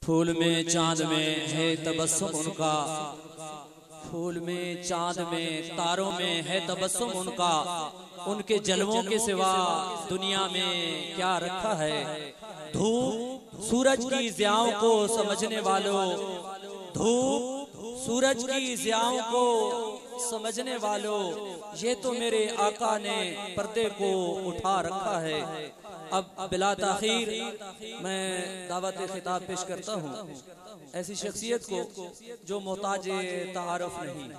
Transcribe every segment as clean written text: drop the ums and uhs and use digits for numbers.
फूल में चांद में है तबस्सुम उनका, फूल में चांद में तारों में है तबस्सुम उनका, उनके जलवों के सिवा दुनिया में क्या रखा है। धूप सूरज की ज़ियाओं को समझने वालों, धूप सूरज की ज़ियाओं को समझने वालों, ये तो मेरे आका ने पर्दे को उठा रखा है। अब बिला ताखीर मैं दावत खिताब पेश करता हूँ ऐसी शख्सियत को जो मोहताज तारुफ नहीं,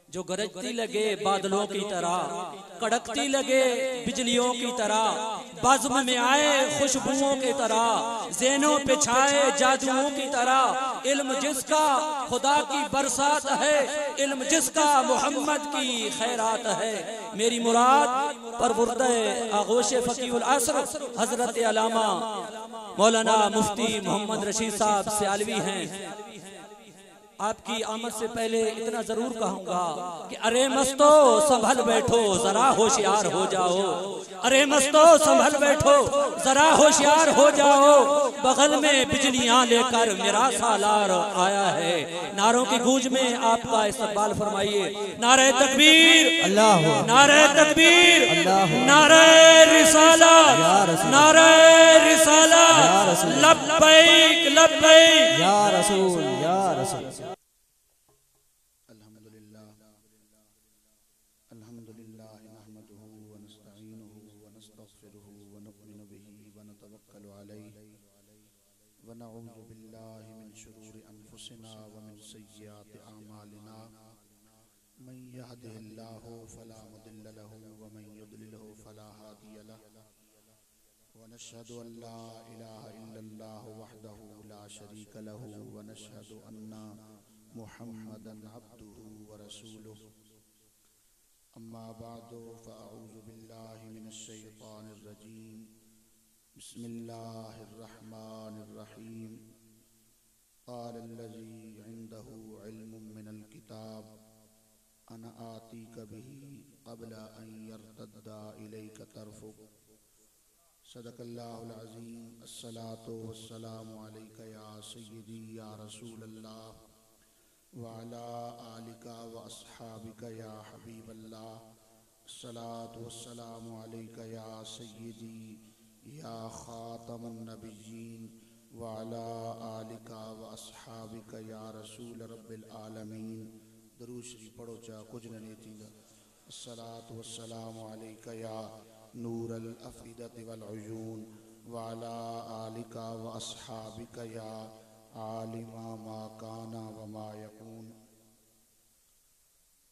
जो गरजती लगे बादलों की तरह, कड़कती लगे बिजलियों की तरह, बज़्म में आए खुशबुओं की तरह, ज़ेनों पे छाए जादुओं की तरह। इल्म जिसका खुदा की बरसात है, इल्म जिसका मोहम्मद की खैरात है। मेरी मुराद परवुर्दे आगोश फ़कीहुल असर हज़रत अल्लामा मौलाना मुफ्ती मोहम्मद रशीद साहब सियालवी हैं। आपकी आमद से पहले इतना जरूर कहूंगा कि अरे मस्तो संभल बैठो जरा होशियार हो जाओ, अरे मस्तो संभल बैठो जरा होशियार हो जाओ। बगल में बिजलियां लेकर मेरा सालार आया है। नारों की गूंज में आपका इस्तकबाल फरमाइए। नारे तकबीर अल्लाह, नारे तकबीर अल्लाह, नारे रिसालत, नारे रिसालत, लब्बैक लब्बैक या रसूल या रसूल। वनऊज़ु बिल्लाहि मिन शुरूरि अनफुसिना व मिन सय्यिआति अअमालिना मन यहदिहिल्लाहु फला मुदिल्ल लहु व मन युद्लिलहु फला हादिय लहु व नशहदु अन ला इलाहा इल्लल्लाहु वहदहु ला शरीका लहु व नशहदु अन्ना मुहम्मदन अब्दुहु व रसूलुहु। अम्मा बअदु फ़अऊज़ु बिल्लाहि मिनश शैतानिर रजीम। बिस्मिल्लाहिर्रहमानिर्रहीम। क़ालल्लज़ी इंदहु इल्मुम मिनल किताब अना आतीका बिही क़ब्ला अन यर्तद्दा इलैका तर्फ़ुक। सदक़ल्लाहुल अज़ीम। अस्सलातु वस्सलामु अलैका या सय्यदी या रसूलल्लाह व अला आलिका व अस्हाबिका या हबीबल्लाह। अस्सलातु वस्सलामु अलैका या सय्यदी या खातमुन नबिय्यीन व अला आलिका व अस्हाबिका या रसूल रब्बिल आलमीन। दरूद शरीफ पढ़ो चा कुछ नहीं थींदा। अस्सलातु वस्सलामु अलैका या नूरल अफ़ीदति वल उयून व अला आलिका व अस्हाबिका या आलिमा मा काना व मा यकून।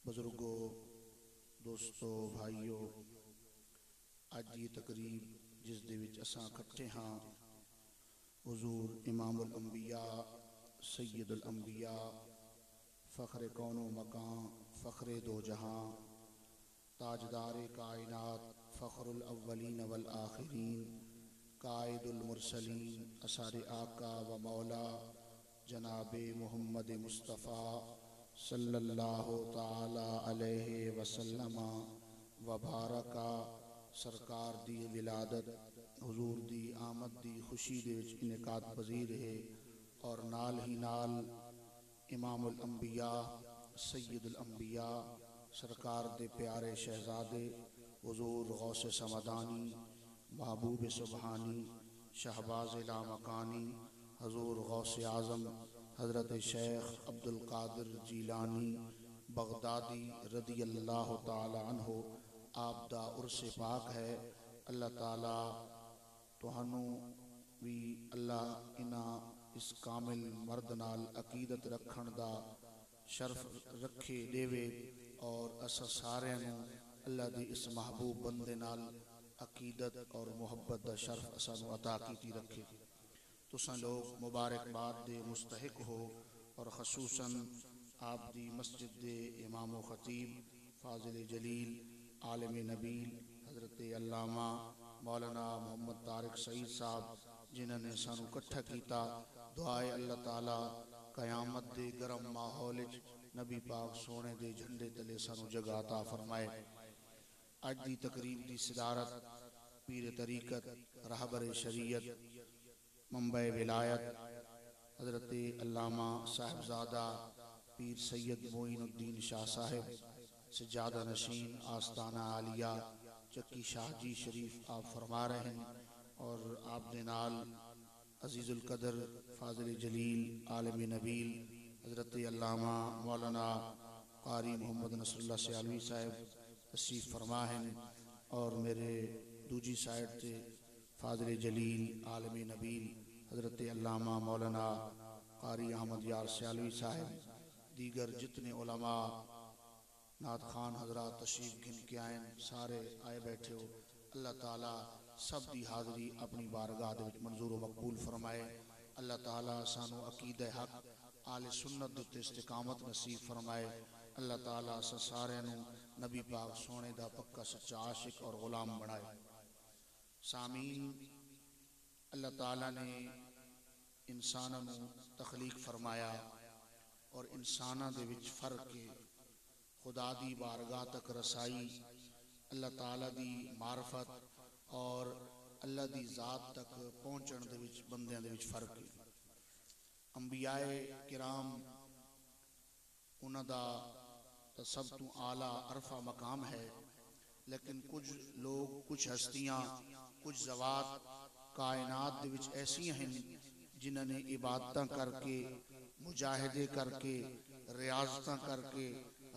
बुजुर्गों, दोस्तों, भाइयों, अज ये तकरीब जिस दे विच असां इकट्ठे हाँ हुजूर इमामुल अंबिया सैयदुल अंबिया फ़ख्र कौनो मकान फ़ख्र दो जहां ताजदार कायनात फ़ख्रुल अव्वलीन वल आखिरीन कायदुल मुरसलीन असारे आका व मौला जनाबे मोहम्मद मुस्तफ़ा सल्लल्लाहु ताला अलैहि वसल्लम व बारका। सरकार दी विलादत हुजूर दी आमद दी खुशी दे विच इनकाद पजीर है और नाल ही नाल इमामुल अंबिया सैयदुल अंबिया सरकार दे प्यारे शहजादे हुजूर गौसे समदानी महबूब सुबहानी शहबाज लामकानी हुजूर गौसे आज़म हज़रत शेख अब्दुल कादिर जीलानी बगदादी रदी अल्लाह ताला अन्हु आपदा उर्से पाक है। अल्लाह ताला तुहानू भी अल्लाह इना इस कामिल मर्द नाल अकीदत रखण दा शर्फ रखे देवे और असा सारे अल्लाह दी इस महबूब बंदे नाल अकीदत और मुहब्बत दा शर्फ असानू अता कीती रखे। तुसां लोग मुबारकबाद दे मुस्तहिक हो और खसूसन आप दी मस्जिद दे इमाम व खतीब फाजिल जलील आलिम नबील हज़रत अल्लामा मौलाना मोहम्मद तारिक सईद साहब जिन्होंने सानू इकट्ठा किया। दुआए अल्लाह ताला कयामत दे गरम माहौल नबी पाक सोने दे झंडे तले सानू जगह अता फरमाए। अज दी तकरीब दी सदारत पीर तरीकत रहबर शरीयत मंबे विलायत हजरत अल्लामा साहिबजादा पीर सैयद मोइनुद्दीन शाह साहिब सज्जादा नशीन आस्ताना आलिया चक्की शाहजी शरीफ आप फरमा रहे हैं और आप दे नाल अजीज़ुल कदर फाजिल जलील आलम नबील हजरत अल्लामा मौलाना कारी मोहम्मद नसरुल्लाह सियालवी साहब तशरीफ फरमा हैं और मेरे दूजी साइड से फाजिल जलील आलम नबील हजरत अल्लामा मौलाना कारी अहमद यार सियालवी साहब दीगर जितने उलमा नात खान हजरात तशरीफ गिन के आए सारे आए बैठे हो। अल्लाह ताला सब दी हाज़री अपनी बारगाह दे विच मंजूर व मकबूल फरमाए। अल्लाह ताला सानू अकीदा हक आले सुन्नत दे उत्ते इस्तिकामत नसीब फरमाए। अल्लाह ताला असां सारे नू नबी पाक सोने दा पक्का सच्चा आशिक और गुलाम बनाए। सामीन, अल्लाह ताला ने इंसानां नू तखलीक फरमाया और इंसानां दे विच फर्क है। खुदा दी बारगाह तक रसाई, अल्लाह ताला दी मार्फत और अल्लाह दी ज़ात तक पहुँचण दे विच बंदियां दे विच फर्क है। अंबियाए किराम उन्हां दा तो सब तो आला अरफा मकाम है, लेकिन कुछ लोग, कुछ हस्तियां, कुछ ज़वात कायनात दे विच ऐसियां हैं जिन्हां ने इबादतां करके, मुजाहिदे करके, रियाज़तां करके,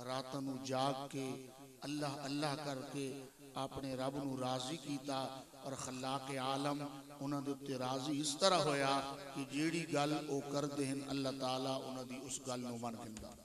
रातां नू जाग के, अल्लाह अल्लाह करके अपने रब नू राजी कीता और खल्लाक आलम उन्हां दे उत्ते राजी इस तरह होया कि जेड़ी गल ओ करदे हैं अल्लाह ताला उन्हां दी उस गल नू मन लेंदा।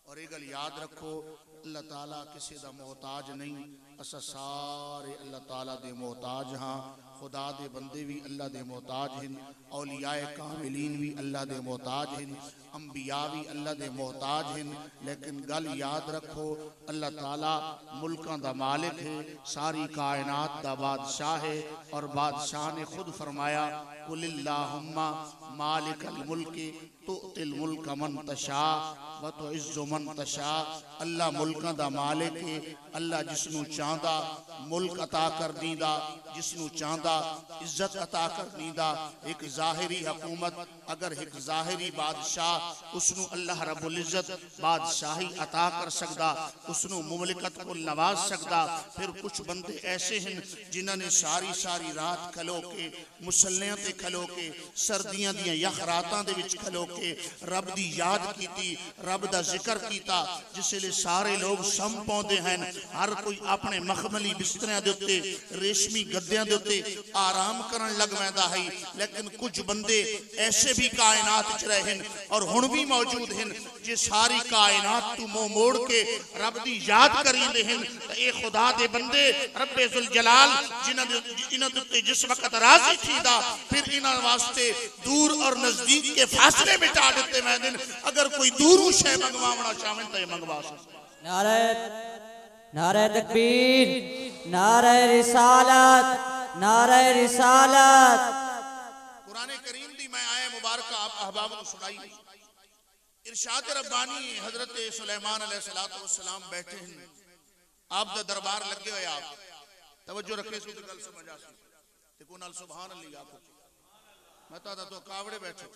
और ये गल याद रखो, अल्लाह ताला किसी दा मोहताज नहीं, असा सारे अल्लाह ताला दे मोहताज हाँ। खुदा दे बंदे भी अल्लाह दे मोहताज हैं, औलियाए कामिलीन भी अल्लाह दे मोहताज हैं, अंबिया भी अल्लाह दे मोहताज हैं। लेकिन गल याद रखो, अल्लाह ताला मुल्कां दा मालिक है, सारी कायनात दा बादशाह है और बादशाह ने खुद फरमाया कुलिल्लाहुम्मा मालिकल मुल्क तुतिल मुल्क मन तशा व तुइज्जु मन तशा। अल्लाह मुल्कां दा मालिक है, अल्लाह जिसनू चाहता मुल्क अता कर दींदा, जिसनू चाहता इज्जत अता कर दींदा। एक ज़ाहिरी हुकूमत, अगर एक ज़ाहिरी बादशाह उसनू अल्लाह रब्बुल इज्जत बादशाही अता कर सकदा, उसनू मुमलिकत को नवाज सकदा। फिर कुछ बंदे ऐसे हैं जिन्हां ने सारी सारी रात खलो के, मुसल्लियां ते खलो के, सर्दियां दियां यख रातां दे विच खलो के रब दी याद कीती, रब दा जिक्र कीता। जिसले सारे लोग सम पाउंदे हैं, हर कोई अपने मखमली बिस्तरियां दे उत्ते, रेशमी गद्दियां दे उत्ते आराम करन लग पैंदा है। लेकिन कुछ बंदे ऐसे भी कायनात च रहे हैं और हुण भी मौजूद हैं जे सारी कायनात तू मुंह मोड़ के रब दी याद करींदे हैं। ते ए खुदा दे बंदे रब्बे जुल जलाल जिन्हां दे उत्ते जिस वक्त राजी थींदा, फिर इन्हां वास्ते दूर और नजदीक के फासले मिटा देते मैं दिन। अगर कोई दूर शय मंगवाना चाहे तो मंगवा सकता। नारे नारे तकबीर, नारे रिसालत, नारे रिसालत। कुरान करीम दी मैं आया मुबारक आप अहबाब को सुनाई। इरशाद रब्बानी हजरत सुलेमान अलैहिस्सलातु वस्सलाम बैठे हैं, आप दा दरबार लगे हुए, आप तवज्जो रखे सो गल समझ आ सी ते को नाल सुभान अल्लाह आखो। मैं तो कावड़े बैठे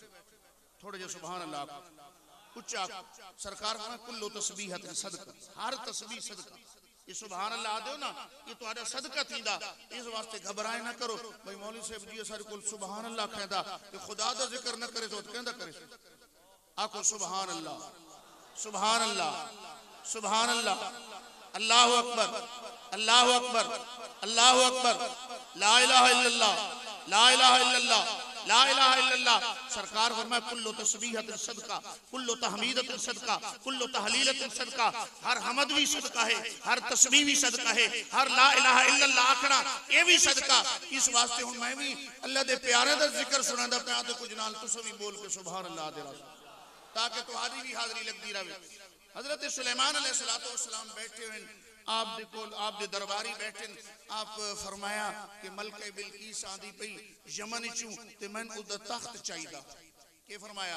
थोड़े जे सुभान अल्लाह उच्चा सरकार का कुल्लो तस्बीहत सदका, हर तस्बीह सदका। ये सुभान अल्लाह दो ना, ये तुम्हारा सदका थींदा। इस वास्ते घबराए ना करो भाई मौलवी साहब जी सारे को सुभान अल्लाह कहता कि खुदा दा जिक्र ना करे तो कहंदा करे। आखो सुभान अल्लाह, सुभान अल्लाह, सुभान अल्लाह, अल्लाहु अकबर, अल्लाहु अकबर, अल्लाहु अकबर, ला इलाहा इल्लल्लाह, ला इलाहा इल्लल्लाह, ला इलाहा इल्लल्लाह। सरकार फरमाए कुल्लु तस्बीहतिन सदका, कुल्लु तहमीदतिन सदका, कुल्लु तहलीलतिन सदका। हर हमद भी सदका है, हर तस्बीह भी सदका है, हर ला इलाहा इल्लल्लाह आखना ये भी सदका। इस वास्ते हुन मैं भी अल्लाह दे प्यारे दा जिक्र सुनांदा पिया ते कुछ नाल तुसां भी बोल के सुभान अल्लाह दे रहा ताकि तुम्हारी भी हाजरी लगती रहे। हजरत सुलेमान अलैहिस्सलातु वस्सलाम बैठे हुए, आप दे कोल आप दे दरबारी बैठे। आप फरमाया कि मलके बिलकीस आंदी पई यमन चू ते मैं उदा तख्त चाहिदा। के फरमाया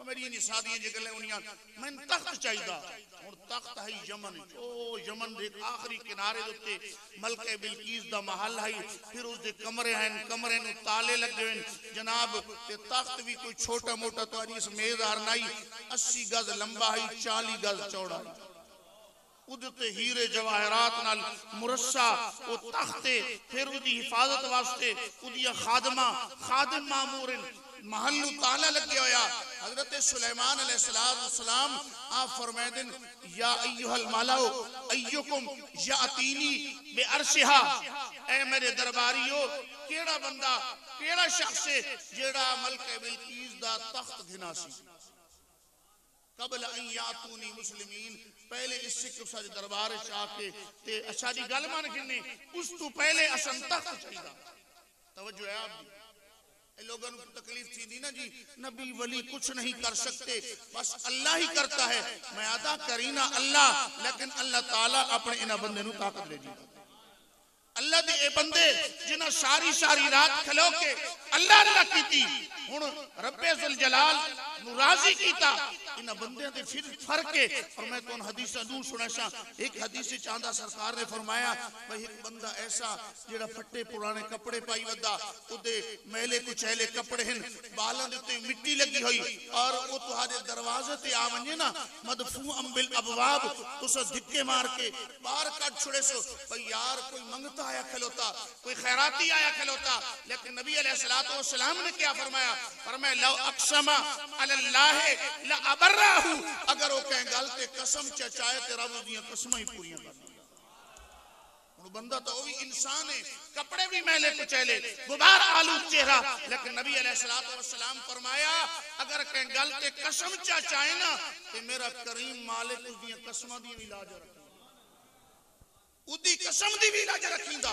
मेरी इन शादियां जो गल होनियां मैं तख्त चाहिदा हुन तख्त है यमन ओ यमन दे आखिरी किनारे दे उत्ते मलके बिलकीस दा महल है फिर उस दे कमरे हैं कमरे नु ताले लगे हैं जनाब ते तख्त भी कोई छोटा मोटा तो इस मेज़दार नहीं 80 गज लंबा है 40 गज चौड़ा है उदते हीरे जवाहरात नाल मुरस्सा ओ तख्ते फिर उदी हिफाजत वास्ते उदी खादमा खादिम मामूरिन महल्लू ताला लगे होया हजरत सुलेमान अलैहिस्सलाम आप फरमायदिन या अय्युहल मलाउ अय्युकुम यातीनी बिअर्शिहा ए मेरे दरबारियो केड़ा बंदा केड़ा शख्स है जेड़ा मलके बिलकीस दा तख्त घिनासी कबल अन यातूनी मुस्लिमीन पहले इससे कुछ दरबार च आके ते अच्छा दी गल मान गिननी उस तो पहले असन तख्त चाहिदा तवज्जो है आप लोगों को तकलीफ थी ना जी नबी वली कुछ नहीं कर सकते बस अल्लाह ही करता है मैं अदा करीना अल्लाह लेकिन अल्लाह ताला अपने इन बंदे नु ताकत दे दी अल्लाह दे ए बंदे जिन्हां सारी सारी रात खलो के अल्लाह अल्लाह कीती हुन रब्बे जुल जलाल नु राजी कीता इन बंदे दे फिर फर्क है और मैं तो हदीस दूर सुनासा एक हदीस चांदा सरकार ने फरमाया भाई एक बंदा ऐसा जेड़ा फट्टे पुराने कपड़े पाई वदा उदे मैले कुचैले कपड़े हैं बालों दे उत्ते मिट्टी लगी हुई और वो तुम्हारे दरवाजे ते आ वने ना मदफू अम्बिल अबवाब तुस धिक्के मार के बाहर कट छुड़े सो भाई यार कोई मंगता आया खलोता कोई खैराती आया खलोता लेकिन नबी अलैहिस्सलातु वस्सलाम ने क्या फरमाया फरमाया लौ अक़समा अलल्लाह ला अबर्राहु अगर वो कहें गल ते कसम चाहे ते रब दी कसमां ही पूरीआं कर हुन बंदा तो भी इंसान है कपड़े भी मैले कुचैले गुबार आलूद चेहरा लेकिन नबी अलैहिस्सलातु वस्सलाम फरमाया अगर कहें गल ते कसम चाहे ना ते मेरा करीम मालिक उस दी कसमां दी इलाज रखे उदी कसम दी भी इलाज रखींदा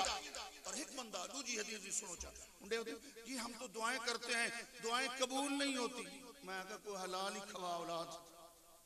और एक बंदा दूजी हदीस दी सुनो चा उंडे जी हम तो दुआएं करते हैं दुआएं कबूल नहीं होती मैं कहा कोई हलाल ही खवा औलाद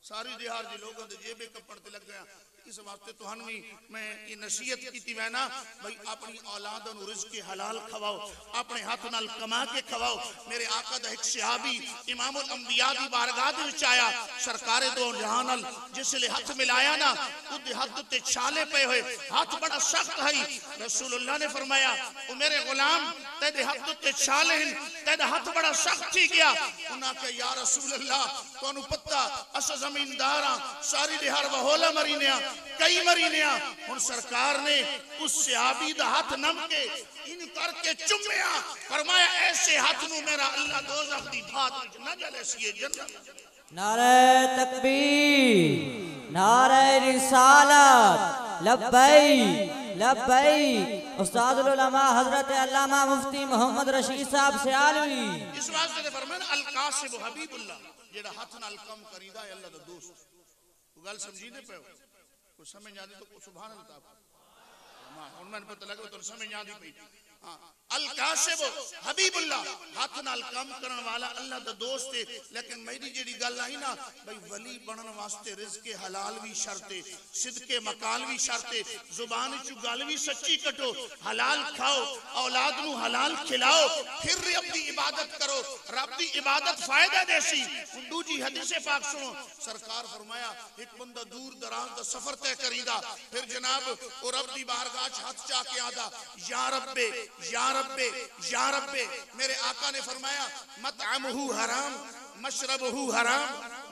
सारी दिहाड़ जी लोगों दे जेबे कपड़ ते लग गया इस वास्ते तुहानू भी मैं ये नसीहत कीती मैं ना भाई अपनी औलाद नु रिज़्क़ हलाल खवाओ अपने हाथ नाल कमा के खवाओ मेरे आका दा एक सहाबी इमामुल अंबिया दी बारगाह दे विच आया सरकारे दो जहां नाल जिसले हाथ मिलाया ना उदे हाथ ते छाले पे हुए हाथ बड़ा सख्त है रसूलुल्लाह ने फरमाया ओ मेरे गुलाम तेरे हाथ ते छाले हैं तेरा हाथ बड़ा सख्त थी गया उन्हां के या रसूलुल्लाह तोनु पता अस जमींदार सारी दिहाड़ वहोला मरीने कई मरीने हुन सरकार ने उस सहाबी दा हाथ नम के इन करके चुम्या फरमाया ऐसे हाथ नु मेरा अल्लाह दोज़ख दी भात न जले सी जन्नत नारे तकबीर नारे रिसालत लब्बैक लब्बैक उस्ताद उलमा हजरत अल्लामा मुफ्ती मोहम्मद रशीद साहब सियालवी इस वास्ते ने फरमाया अल कासिब हबीबुल्लाह जेड़ा हाथ नाल कम करीदा है अल्लाह दा दोस्त वो गल समझी नहीं पे कुछ समझ आती तो सुभान अल्लाह हुन मैंने पता लगा तो समझ आती पई अल कासिब हबीबुल्लाह हाथ नाल काम करन वाला अल्लाह दा दोस्त है लेकिन मेरी जेडी गल आई ना भाई वली बनन वास्ते रिज़्क़ हलाल भी शर्त है सिदके मकाल भी शर्त है जुबान च गल भी सच्ची कटो हलाल खाओ औलाद नु हलाल खिलाओ फिर रब दी इबादत करो रब दी इबादत फायदा देसी दूजी हदीस पाक सुनो सरकार फरमाया एक बंदा दूर दराज दा सफर तय करीदा फिर जनाब ओ रब दी बारगाह च हाथ चा के आदा या रब्बे या रब्बे या रब्बे मेरे आका ने फरमाया मतअमुहु हराम मशरबुहु हराम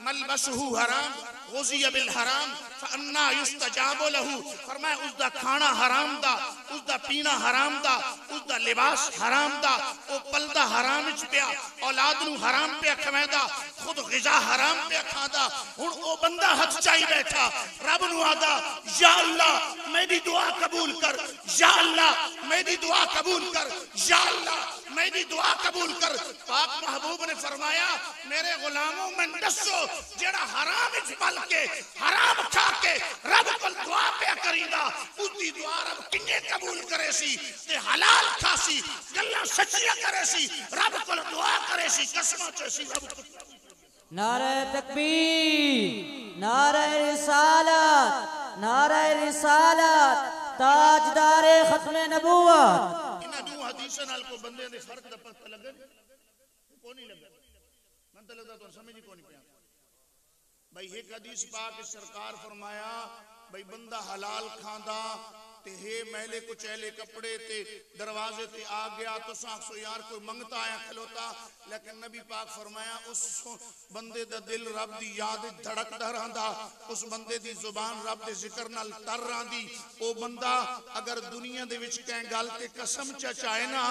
मलबसुहु हराम गुज़िया बिल हराम फअन्ना युस्तजाबु लहु फरमाया उसदा खाना हराम दा उसदा पीना हराम दा उसदा लिबास हराम दा ओ पलदा हराम च पिया औलाद नु हराम पे खवेंदा खुद ग़िज़ा हराम पे खादा हुन ओ बंदा हथ चाई बैठा रब नु आदा या अल्लाह मेरी दुआ कबूल कर या अल्लाह मेरी दुआ कबूल कर या अल्लाह मेरी दुआ कबूल कर पाक महबूब ने फरमाया मेरे गुलामों में दसो जेड़ा हराम विच पल के हराम खा के रब को दुआ पे करीदा उसदी दुआ रब किन्ने कबूल करे सी ते हलाल खासी गल्ला सच्चियां करे सी रब को दुआ करे सी कसम च सी रब नारे तकबीर नारे रिसालत ताजदारे खत्म नबूवत इन दो हदीसां नाल को बंदे दे फर्क दा पता लगे को नहीं लगे मन तो लगता तो समझ ही को नहीं पिया भाई एक हदीस पाक सरकार फरमाया भाई बंदा हलाल खांदा ते हे मैले कुचैले कपड़े ते दरवाजे ते आ गया तो साखसो यार कोई मंगता आया खलोता लेकिन नबी पाक फरमाया उस बंदे दा दिल रब दी याद धड़कदा रहंदा उस बंदे दी जुबान रब दे जिक्र नाल तर रही ओ बंदा अगर दुनिया दे विच कै गल ते कसम चचाए ना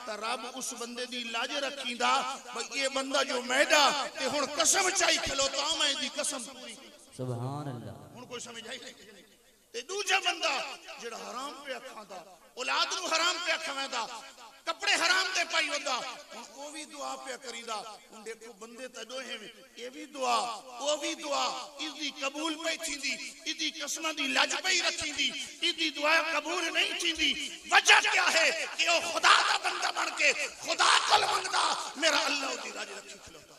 तो रब उस बंदे दी लाज रखींदा भाई ये बंदा जो मैदा ते हुण कसम चाई खलोता मैं दी कसम पूरी सुभान अल्लाह हुण कोई समझ आई ते दूजा बंदा जेड़ा हराम पे खांदा औलाद नु हराम पे खवेंदा कपड़े हराम ते पाई होंदा ओ भी दुआ पे करीदा हुन देखो बंदे ते दो हैं ये भी दुआ ओ भी दुआ इसदी कबूल पे थींदी इसदी कसम दी लाज पे रखींदी इसदी दुआ कबूल नहीं थींदी वजह क्या है कि ओ खुदा दा बंदा बन के खुदा कोल मंगदा मेरा अल्लाह दी लाज रखी खलोता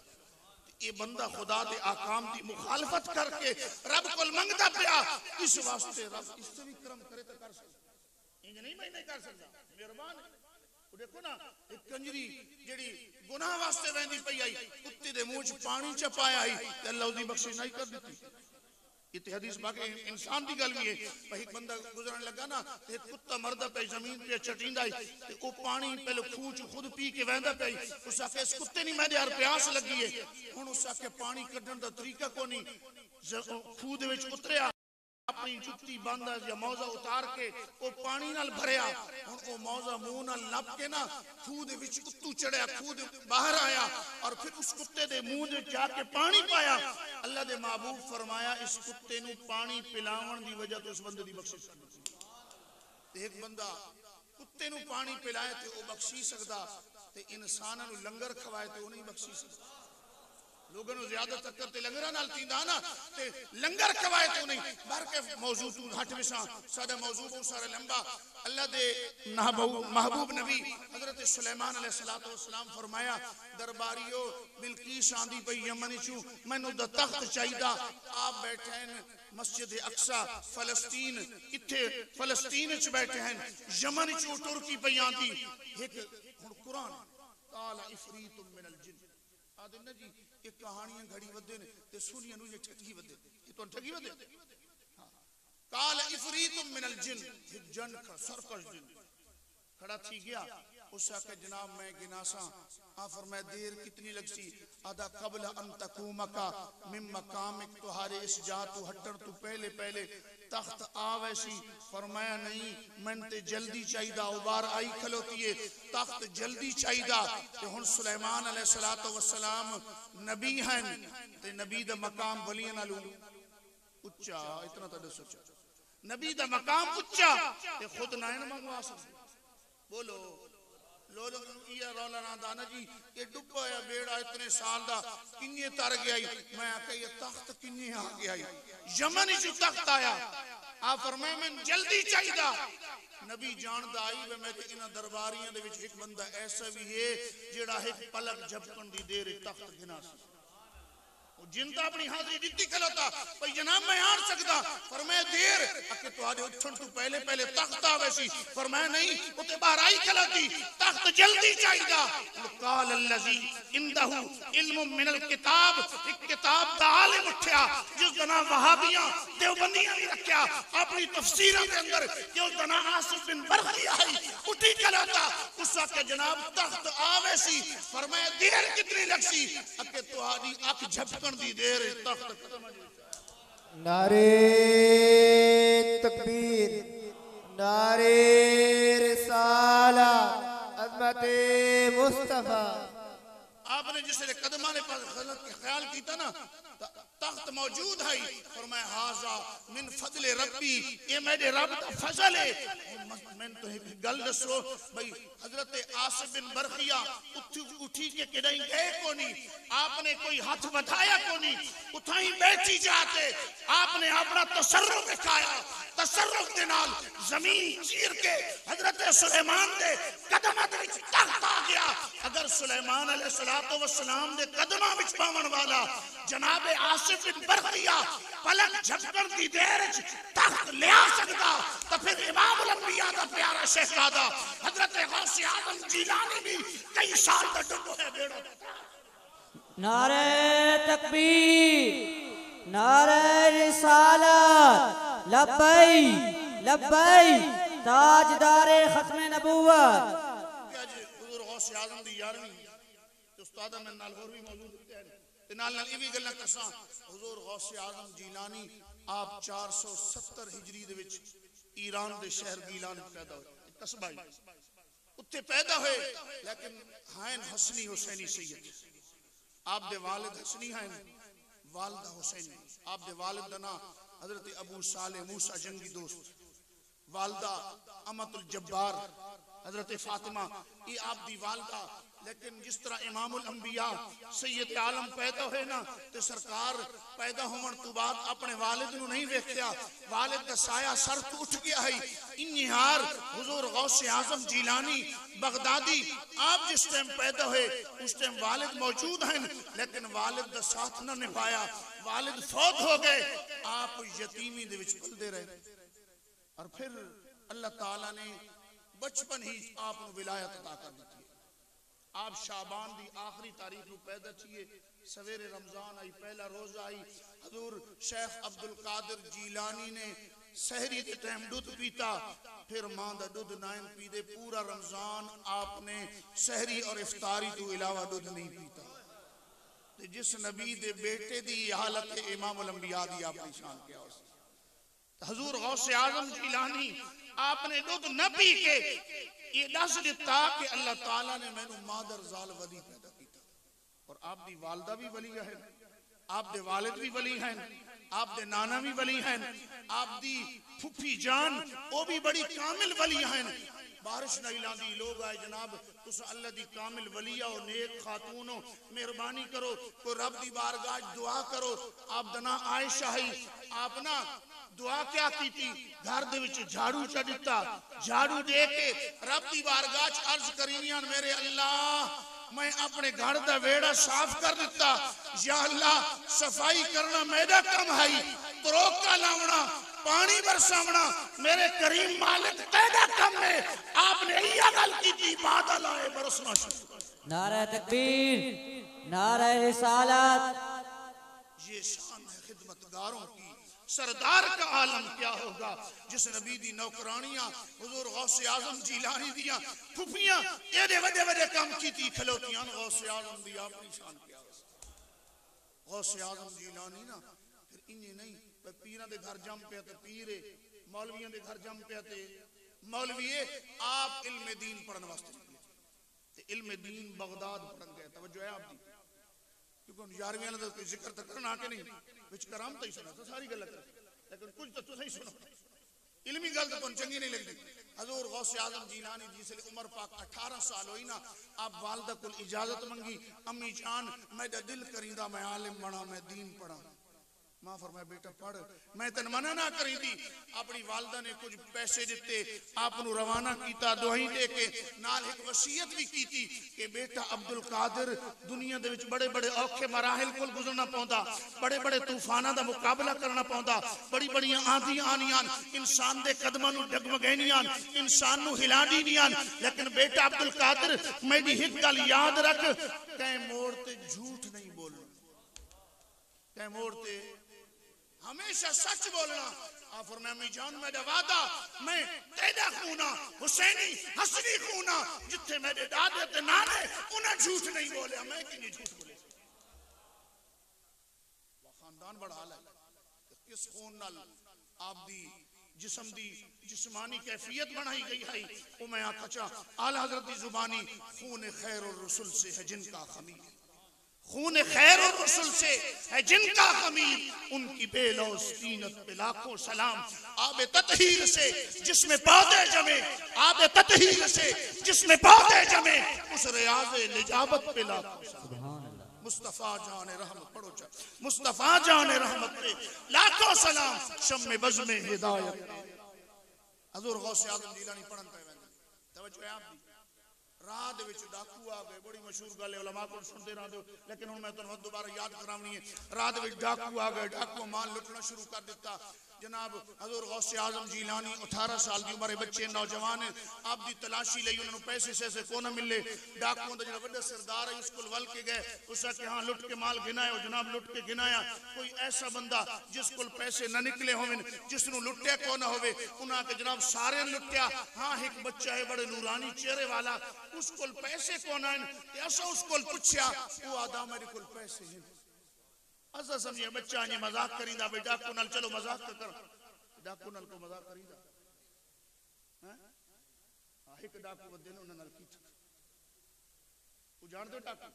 ये बंदा खुदा दे आकाम दी मुखालफत करके रब कोल मंगदा पिया इस वास्ते रब इससे भी करम करे तो कर सकदा इंज नहीं मैं नहीं कर सकदा मेहरबान देखो ना एक कंजरी जेड़ी गुनाह वास्ते वेंदी पई आई कुत्ते दे मुंह च पानी च पाया आई ते अल्लाह दी बख्शिश नहीं कर दी इते हदीस बाकी इंसान दी गल भी है भाई बंदा गुजरन लगा ना ते कुत्ता मरदा पे जमीन पे चटींदा ते ओ पानी पहले खूह च खुद पी के वेंदा पे उस आके इस कुत्ते नहीं मैं यार प्यास लगी है हुन उस आके पानी कढण दा तरीका कोनी खूह दे विच उतरिया अपनी जुत्ती बांधा या मौजा उतार के वो पानी नाल भरया हुन वो मौजा मुंह नाल नप के ना खूह दे विच कुत्तू चढ़या खूह दे बाहर आया और फिर उस कुत्ते दे मुंह दे जाके पानी पाया अल्लाह दे महबूब फरमाया इस कुत्ते नु पानी पिलावन दी वजह तो उस बंदे दी बख्शिश कर दी एक बंदा कुत्ते नु पानी पिलाए ते ओ बख्शी सकदा ते इंसानां नु लंगर खवाए ते ओ नहीं बख्शी सकदा लोगों ने ज्यादा चक्कर ते लंगरा नाल तींदा ना ते लंगर खवाए तो नहीं बाहर के मौजू तू हट विसा साडा मौजू बहुत सारा लंबा अल्लाह दे महबूब नबी हजरत सुलेमान अलैहिस्सलातु वस्सलाम फरमाया दरबारियो बिल्किस आंदी पई यमन चू मैनू दा तख्त चाहिदा आप बैठे हैं मस्जिद अक्सा फलस्तीन इथे फलस्तीन च बैठे हैं यमन चू तुर्की पई आंदी एक हुन कुरान काला इफरीतुम मिनल जिन आदे ना जी ये कहानियां घड़ी वदे ने ते सुनिया नु ये ठगी वदे ये तो ठगी वदे हां काल इफरीतुम मिनल जिन जन का सरकश जिन खड़ा थी गया उस आके जनाब मैं गिनासा आ फरमाया देर कितनी लगसी आदा कबल अन तकूमका मिम मकामिक तुहारे इस जा तू हटण तू पहले पहले तख्त आ वैसी फरमाया नहीं मन ते जल्दी चाहिदा उबार आई खलोती है तख्त जल्दी चाहिदा ते हुन सुलेमान अलैहिस्सलातु वस्सलाम नबी हैं ते नबी दा मकाम वलियां नाल उच्चा इतना तो सोचो नबी दा मकाम उच्चा ते खुद ना मंगवा सकते बोलो लोलो ये रौला ना दाना जी ये डुबा या बेड़ा इतने साल दा किन्ने तर गया मैं आके ये तख्त किन्ने आ गया यमन च तख्त आया आ फरमाया मैं जल्दी चाहिदा नबी जानदा आई वे मेरे इन दरबारियां दे विच एक बंदा ऐसा भी है जेड़ा एक पलक झपकन दी देर तख्त गिना जिंदा अपनी हाजिरी दित्ती खलोता भाई जनाब मैं आ सकदा फरमाया देर अके तुहाडे उठण तो पहले पहले तख्त आवे सी फरमाया नहीं उते बाहर आई खलोती तख्त जल्दी चाहिदा काल अल्लजी इंदहु इल्म मिनल किताब एक किताब दा आलिम उठया जिस दा नाम वहाबियां देवबंदियां ने रखया अपनी तफसीरां दे अंदर कि उस दा नाम आसिफ बिन बरखी आई उठी खलोता उस के जनाब तख्त आवे सी फरमाया देर कितनी लगसी अके तुहाडी अख झपकन दी देर तख्त खत्म नारे तकबीर नारे रिसाला अज़मत मुस्तफा आपने जिसने कदमा ने ख्याल किया ना तख्त मौजूद है फरमाया हाजा मिन फजले रब्बी ये मेरे रब दा फजल है मैं तो एक गल दसो भाई हजरत आसिफ बिन बरखिया उठी के कदई गए कोनी आपने कोई हाथ बढ़ाया कोनी उठाई बैठी जाते आपने अपना तसर्रुफ दिखाया तसर्रुफ दे नाल जमीन चीर के हजरत सुलेमान दे कदमां दे विच तख्त आ गया अगर सुलेमान अलैहिस्सलातु वस्सलाम दे कदमां विच पावन वाला जनाब आसिफ बिन बरखिया पलक झपकन की देर तख्त ले आ सकता तो फिर इमाम उल अंबिया दा प्यारा शहजादा हजरत गौसे आजम जिलानी भी कई साल तक डुबो है बेड़ो नारे तकबीर, नारे रिसालत, लब्बई लब्बई, ताजदारे खत्म नबूवत। हुजूर गौसे आज़म दी 11वीं ते उस्ताद में नाल होर भी मौजूद हैं ते नाल नाल ये भी गल्लां कसां। हुजूर गौसे आज़म जीलानी आप 470 हिजरी दे विच ईरान दे शहर गीलान पैदा होए, कस्बा ही उत्थे पैदा होए, लेकिन हैं हसनी हुसैनी सैयद। आप दे वालिद हसनी हैं, वालिदा हुसैनी। आप दे वालिद दा नाम हजरत अबू साले मूसा जंगी दोस्त, वालिदा अमतुल जब्बार हजरत फातिमा, ये आप दी वालिदा। लेकिन जिस तरह इमामुल अंबिया सैयद आलम पैदा हुए ना, तो सरकार पैदा होने तो बाद अपने वालिद नू नहीं वेख्या, वालिद दा साया सर तो उठ गया है। इन्हार हुजूर गौसे आजम जीलानी बगदादी आप जिस टाइम पैदा हुए उस टाइम वालिद मौजूद हैं, लेकिन वालिद दा साथ न निभाया, वालिद फौत हो गए, आप यतीमी दे विच पलदे रहे। और फिर अल्लाह ताला ने बचपन ही आप विलायत अता कर दी। आप शाबान दी आखिरी तारीख को पैदा छिए, सवेरे रमजान आई, पहला रोजा आई। हजूर शेख अब्दुल कादिर जीलानी ने सहरी के टाइम दूध पीता, फिर मां दा दूध नाइन पीदे पूरा रमजान आपने सहरी और इफ्तारी तो इलावा दूध नहीं पीता। जिस नबी दे बेटे दी हालत इमामुल अंबिया दी आपने शान किया। हजूर गौसे आजम जीलानी आपने दूध न पी के ये दस दिता कि अल्लाह ताला ने मैनू मादर जाल वली पैदा किया। और आप दी वालदा भी वली है, आप दे वालिद भी वली हैं, आप दे नाना भी वली हैं, आप दी फुफी जान वो भी बड़ी कामिल वली हैं। बारिश नहीं लादी, लोग आए जनाब तुस अल्लाह दी कामिल वलिया हो, नेक खातून हो, मेहरबानी करो कोई रब दी बारगाह दुआ करो। आप दना आयशा है, आप ना दुआ क्या की थी, घर दे विच झाड़ू च दिता, झाड़ू दे के रब दी बारगाह च अर्ज करीनियां मेरे अल्लाह मैं अपने घर दा वेड़ा साफ कर दिता, या अल्लाह सफाई करना मेरा काम है, तरोका लावना पानी बरसावना मेरे करीम मालिक तेरा काम है। आपने यह गल की थी, बादल आए बरसना। नारा तकबीर, नारा रिसालत। ये शान है खिदमतगारों की। सरदार का आलम क्या होगा जिस नबी दी नौकरानियां हुजूर गौसे आजम जीलानी दियां फुफियां एडे वडे वडे काम कीती खलोतियां गौसे आजम दी अपनी शान क्या। गौसे आजम जीलानी ना फिर इन्हें नहीं पीरां दे घर जम पे ते पीरे, मौलवियां दे घर जम पे ते मौलवीए। आप इल्म दीन पढ़ने वास्ते ते इल्म दीन बगदाद पढ़न गए। तवज्जो है आपकी, क्योंकि 11वीं वाला तो जिक्र तो करना के नहीं विच कराम तो ही सुना तो सारी गल कर, लेकिन कुछ तो तुम ही सुनो इल्मी गल तो तुम चंगी नहीं लगती। हजूर गौसे आजम जीलानी जिसले उम्र पाक 18 साल हुई ना, आप वालदा को इजाजत मंगी, अम्मी जान मेरा दिल करींदा मैं आलिम बना, मैं दीन पढ़ा। मां फरमाया बेटा पढ़, मैं तेन मना ना करी थी। अपनी वालदा ने कुछ पैसे दिते, आपनू रवाना किया दुआई दे के, नाल एक वसीयत भी की थी कि बेटा अब्दुल कादिर दुनिया दे विच बड़े बड़े औखे मराहिल को गुजरना पौंदा, बड़े बड़े तूफाना दा मुकाबला करना पौंदा, बड़ी बड़ी आंधियां आनियां इंसान दे कदमां नू डगमगैनियां, इंसान नू हिला दीनियां, लेकिन बेटा अब्दुल कादिर मेरी एक गल याद रख, कै मोड़ ते झूठ नहीं बोलना, कै मोड़ ते हमेशा सच बोलना। फरमाया मैं जान मेरा वादा मैं तेरा खूना हुसैनी हसनी खूना, जिथे मेरे दादे ते नाने उन्हें झूठ नहीं बोले, मैं कि झूठ बोले। खानदान बड़ा हाल है, किस खून नाल आप दी जिस्म दी जिस्मानी कैफियत बनाई गई है, वो मैं आखा आला हजरत दी जुबानी खून खैर और रसूल से है जिनका खमीर, खून खैर और रसूल से है जिनका खमीर, उनकी बेलौस तीनत पे लाखों सलाम। आबे ततहीर से जिसमें पौधे जमे, आबे ततहीर से जिसमें पौधे जमे, उस रियाज़े निजाबत पे लाखों सलाम। मुस्तफा जान रहमत पढ़ो चा, मुस्तफा जान रहमत पे लाखों सलाम। शम्मे बज़ में हिदायत हजूर गौसे आज़म जीलानी पढ़न पे वेंदे। तवज्जो है आपकी। राह दे विच डाकू आ गए, बड़ी मशहूर गल है, उलमा को सुनते रहते हो, लेकिन हुण मैं तुहानूं दोबारा याद करावनी है। राह दे विच डाकू आ गए, डाकू माल लुटना शुरू कर दिता। जनाब हजूर गौसे आजम जीलानी 18 साल की उम्र, बच्चे नौजवान है, आप दी तलाशी लई, उन्होंने पैसे से को ना मिले। डाकुओं का जो बड़ा सरदार है उसको वल के गए, उसका कि हाँ लुट के माल गिनाया, जनाब लुट के गिनाया। कोई ऐसा बंदा जिस को पैसे न निकले होवन, जिसनों लुटिया को ना होवे, उन्हां के जनाब सारे लुटिया। हाँ एक बच्चा है बड़े नूरानी चेहरे वाला, उसको पैसे को ना ऐसा उसको पूछया, वो आदा मेरे को पैसे हैं। असा समझिए बच्चा ने मजाक करीदा, भाई डाकू नाल चलो मजाक कर, डाकू नाल को मजाक करीदा। हां एक डाकू बंदे ने उन्हां नाल कीता, वो जान दो डाकू।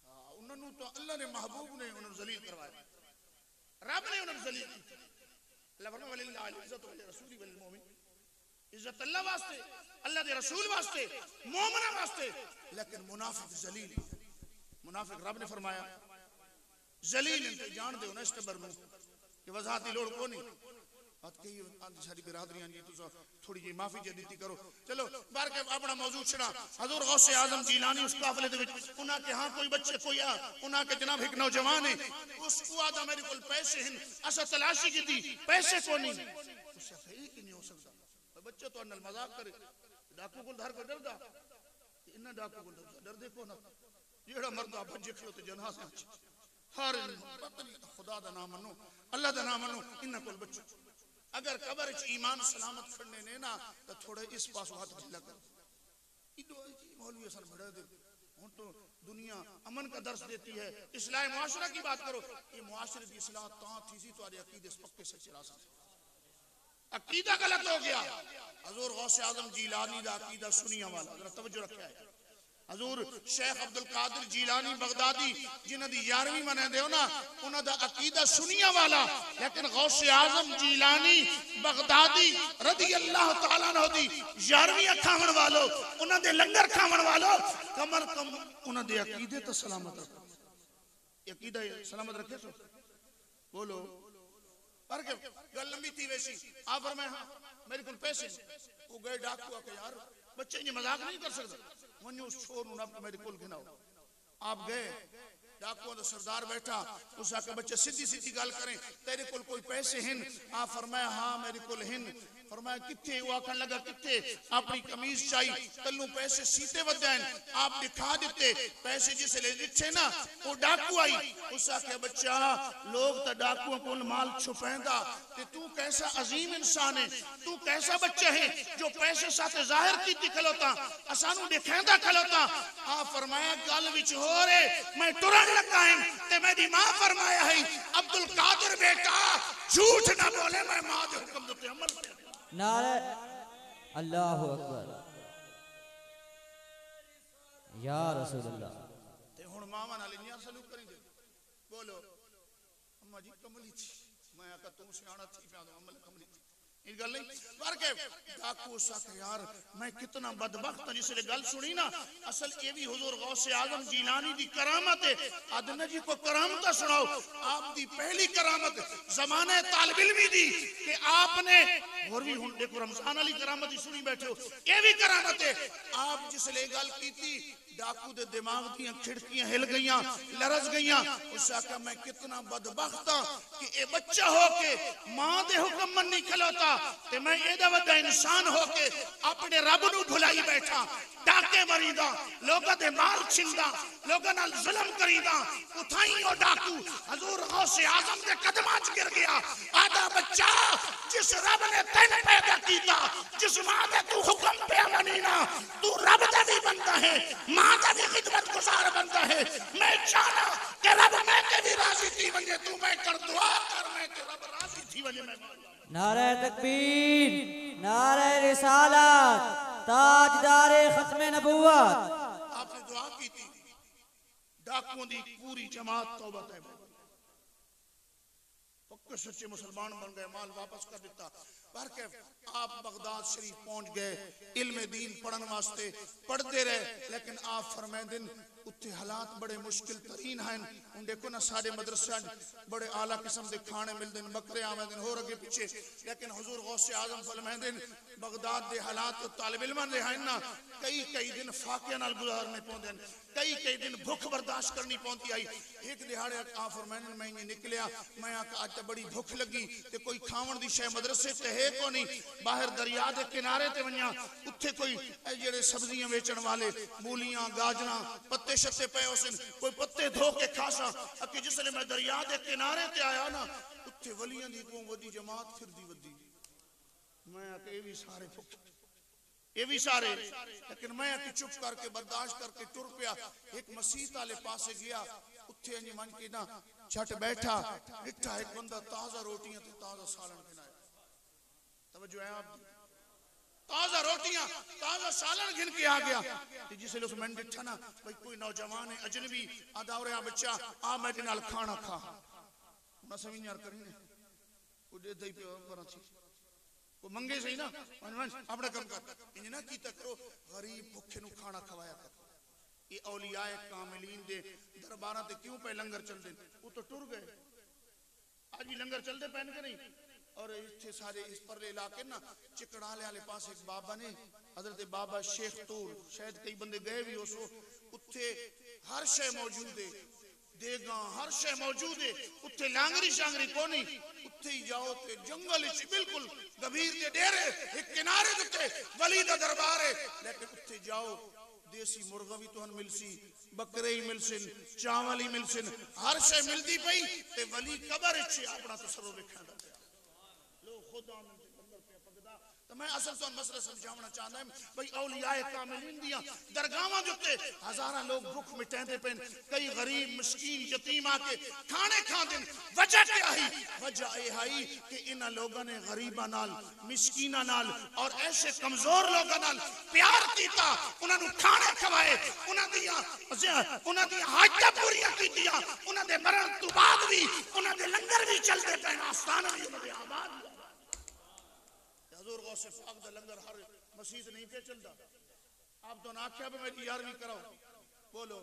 हां उन्हां तो अल्लाह ने महबूब ने उन्हां जलील करवाया, रब ने उन्हां जलील कीता। अल्लाह फरमाया वलिल्लाह इज्जत व रसूली वल मोमिन, इज्जत अल्लाह वास्ते, अल्लाह के रसूल वास्ते, मोमिना वास्ते। लेकिन मुनाफिक जलील, मुनाफिक रब ने फरमाया जलील इनते जान दे ना इस टबर में कि वजाहत की लोड़ को नहीं। बात कही सारी बिरादरियां जी तुसा थोड़ी जी माफी जे दी करो। चलो बार के अपना मौजूद छड़ा हजूर गौसे आजम जीलानी उस काफिले दे विच उन्हां के हां कोई बच्चे कोई उन्हां के जनाब एक नौजवान है, उसको आदा मेरे को पैसे हैं, असा तलाशी की दी पैसे को नहीं, उससे सही कि नहीं हो सकता। बच्चे तो अनल मजाक करे, डाकू को धर के डरदा, इन्ना डाकू को डर देखो ना, जेड़ा मर्द आप भजे खलो ते जनाज़े हर खुदा दा नाम मनो, अल्लाह दा नाम मनो, इन्ना कोल बच्चे अगर कबर च ईमान सलामत करने ने ना तो थोड़े इस पास हाथ ढीला कर। इदो मौलवी असन बड़ा दे, हुन तो दुनिया अमन का दर्श देती है, इस्लाह मुआशरा की बात करो। ये मुआशरे की इस्लाह तां थी सी तुम्हारे अकीदे पक्के सच्चे रास्ते, अकीदा गलत हो गया। हजूर गौसे आजम जीलानी दा अकीदा सुनिया वाला, जरा तवज्जो रखा है। हजूर शेख अब्दुल कादिर जीलानी बगदादी जिन्हां दी 11वीं मना दे ना, उन्हां दा अकीदा सुनिया वाला, लेकिन गौसे आजम जीलानी बगदादी रदी अल्लाह तआला अन्हु दी 11वीं खावन वालो, उन्हां दे लंगर खावन वालो, कमर कम उन्हां दे अकीदे तो सलामत रखो, अकीदा सलामत रखे सो बोलो। पर के गल लंबी थी वैसी आप फरमाए हां मेरे को पैसे, वो गए डाकू आके यार बच्चे ये मजाक नहीं कर सकते, वन्यो उस छोर ना मेरे को गिनाओ। आप गए, डाकुओं का सरदार बैठा, उस आके बच्चे सीधी सीधी गल करें, तेरे को कोई पैसे हैं? आप फरमाया हाँ मेरे को हैं। फरमाया किथे? वो आखन लगा किथे? अपनी कमीज चाहिए, तलू पैसे सीते वद्या आप दिखा दिते पैसे जिस ले दिखे ना, वो डाकू आई, उस आके बच्चा लोग तो डाकुओं को माल छुपाएंदा, ते तू कैसा अजीम इंसान है, तू कैसा बच्चा है जो पैसे साथ जाहिर की खलोता असानू दिखांदा खलोता। आप फरमाया गल विच हो रे मैं तुरन लगा है ते मेरी मां फरमाया है अब्दुल कादिर बेटा झूठ ना बोले, मैं मां दे हुक्म दे अमल कर। नारे अल्लाहु अकबर या रसूल अल्लाह। ते हुन मामा नाल इंया सलूक करी दे, बोलो अम्मा जी कमली थी, मैं आका तू सियाना थी पे अमल कमली थी, ये गल नहीं पर के डाकू साथ यार मैं कितना बदबख्त हूं जिसने गल सुनी ना। असल ये भी हुजूर गौसे आजम जीलानी दी करामत है। अदना जी को करामत सुनाओ, आप दी पहली करामत जमाने तालिब इल्मी दी कि आपने और भी हुन देखो रमजान वाली करामत ही सुनी बैठे हो, ये भी करामत है। आप जिसले गल की थी डाकू दे दिमाग दी खिड़कियां हिल गईयां, लरज गईयां, उस आका मैं कितना बदबख्त हां कि ए बच्चा हो के मां दे हुक्म मन नहीं खलोता ते मैं एदा वड्डा इंसान हो के अपने रब नु भुलाई बैठा, डाके मरीदा, लोगां दे माल छिंदा, लोगां नाल जुल्म करीदा। उठाई ओ डाकू हजूर गौसे आजम दे कदमां च गिर गया। आदा बच्चा जिस रब ने तैने पैदा कीता, जिस मां दे तू हुक्म पे मनी ना, तू रब दा भी बनता है, मां दा भी खिदमत गुजार बनता है। मैं चाहना कि रब मैं के भी राजी थी वने, तू मैं कर दुआ कर मैं के रब राजी थी वने। मैं नारे तकबीर, नारे रिसालत, ताजदारे खत्मे नबुव्वत। आपने दुआ की थी, डाकुओं दी पूरी जमात तौबा तैब पक्के सच्चे मुसलमान बन गए, माल वापस कर दिता। पर के आप बगदाद शरीफ पहुंच गए इल्म दीन पढ़न वास्ते, पढ़ते रहे, लेकिन आप फरमाइंदिन उत्थे हालात बड़े मुश्किल तरीन हैं। हुन देखो ना सारे मदरसा बड़े आला किस्म के खाने मिलते हैं, बकरे आवेंदे हो अगे पीछे, लेकिन हुजूर गौसे आजम फरमाइंदिन बगदाद के हालात तालिब इल्म दे हैं ना कई दिन फाके नाल गुजारने पौंदे कई दिन भुख बर्दाश्त करनी पौंदी आई। एक दिहाड़े आ फरमाने मैं निकलिया मैं आज तो बड़ी भुख लगी ते कोई खावन दी शय मदरसे ते है को नहीं बाहर दरिया के किनारे ते वन्या उत्थे कोई जेड़े सब्जियां बेचण वाले मूलियां गाजरा पत्ते शत्ते पे उसन कोई पत्ते धो के खासा कि जिसले मैं दरिया के किनारे ते आया ना उत्थे वलियां दी को वडी जमात फिरदी वदी मैं आके ये भी सारे भुख ये भी सारे लेकिन मैं आके चुप करके बर्दाश्त करके टुर पिया। एक मस्जिद वाले पासे गया उत्थे अंजी मन के ना छट बैठा डिठा एक बंदा ताजा रोटियां ते ताजा सालन खिलाया। तवज्जो है आप ताजा रोटियां ताजा सालन गिन के आ गया जिसले उस मैंने डिठा ना भाई कोई नौजवान है अजनबी आदावरे बच्चा आ मेरे नाल खाना खा ना समझ यार करी ने कोई दे दई पे पर अच्छी को मंगे सही ना अपना काम कर इंज ना कीता करो गरीब भूखे नु खाना खवाया कर। ये औलियाए कामिलीन दे दरबारां ते क्यों पे लंगर चलदे वो तो टुर गए आज भी लंगर चलदे पैन के नहीं। और इत्थे सारे इस परले इलाके ना चिकड़ाले वाले पास एक बाबा ने हजरत बाबा शेख तूर शायद कई बंदे गए भी उसो उत्थे हर शय मौजूद है देगा हर शय मौजूद है उत्थे लांगरी शांगरी कोनी उत्थे ही जाओ ते जंगल च बिल्कुल गभीर दे डेरे एक किनारे ते वली दा दरबार है लेकिन उत्थे जाओ देसी मुर्गा भी तुहन मिलसी बकरे ही मिलसिन चावल ही मिलसिन हर शय मिलदी पई ते वली कबर च अपना तसर्रुफ रखदा लो खुदा तो मैं असल तो मसला समझाना चाहता है भाई औलियाए कामिलीन दिया दरगाहां दे उत्ते हजारां लोग भूख मिटांदे पेन कई गरीब मिस्कीन यतीम आके खाने खांदे वजह क्या है वजह ए है कि इन लोगों ने गरीबां नाल मिस्कीनां नाल और ऐसे कमजोर लोगों नाल प्यार कीता उन्हां नु खाने खवाए उन्हां दी हाजतां पूरीआं कीतियां उन्हां दे मरण तो बाद भी उन्हां दे लंगर भी चलदे पेन आस्थान भी उन्हां दे आबाद हजूर गौसे पाक दा लंगर हर मस्जिद नहीं पे चलता। आप तो ना आख्या मेरी 11वीं कराओ बोलो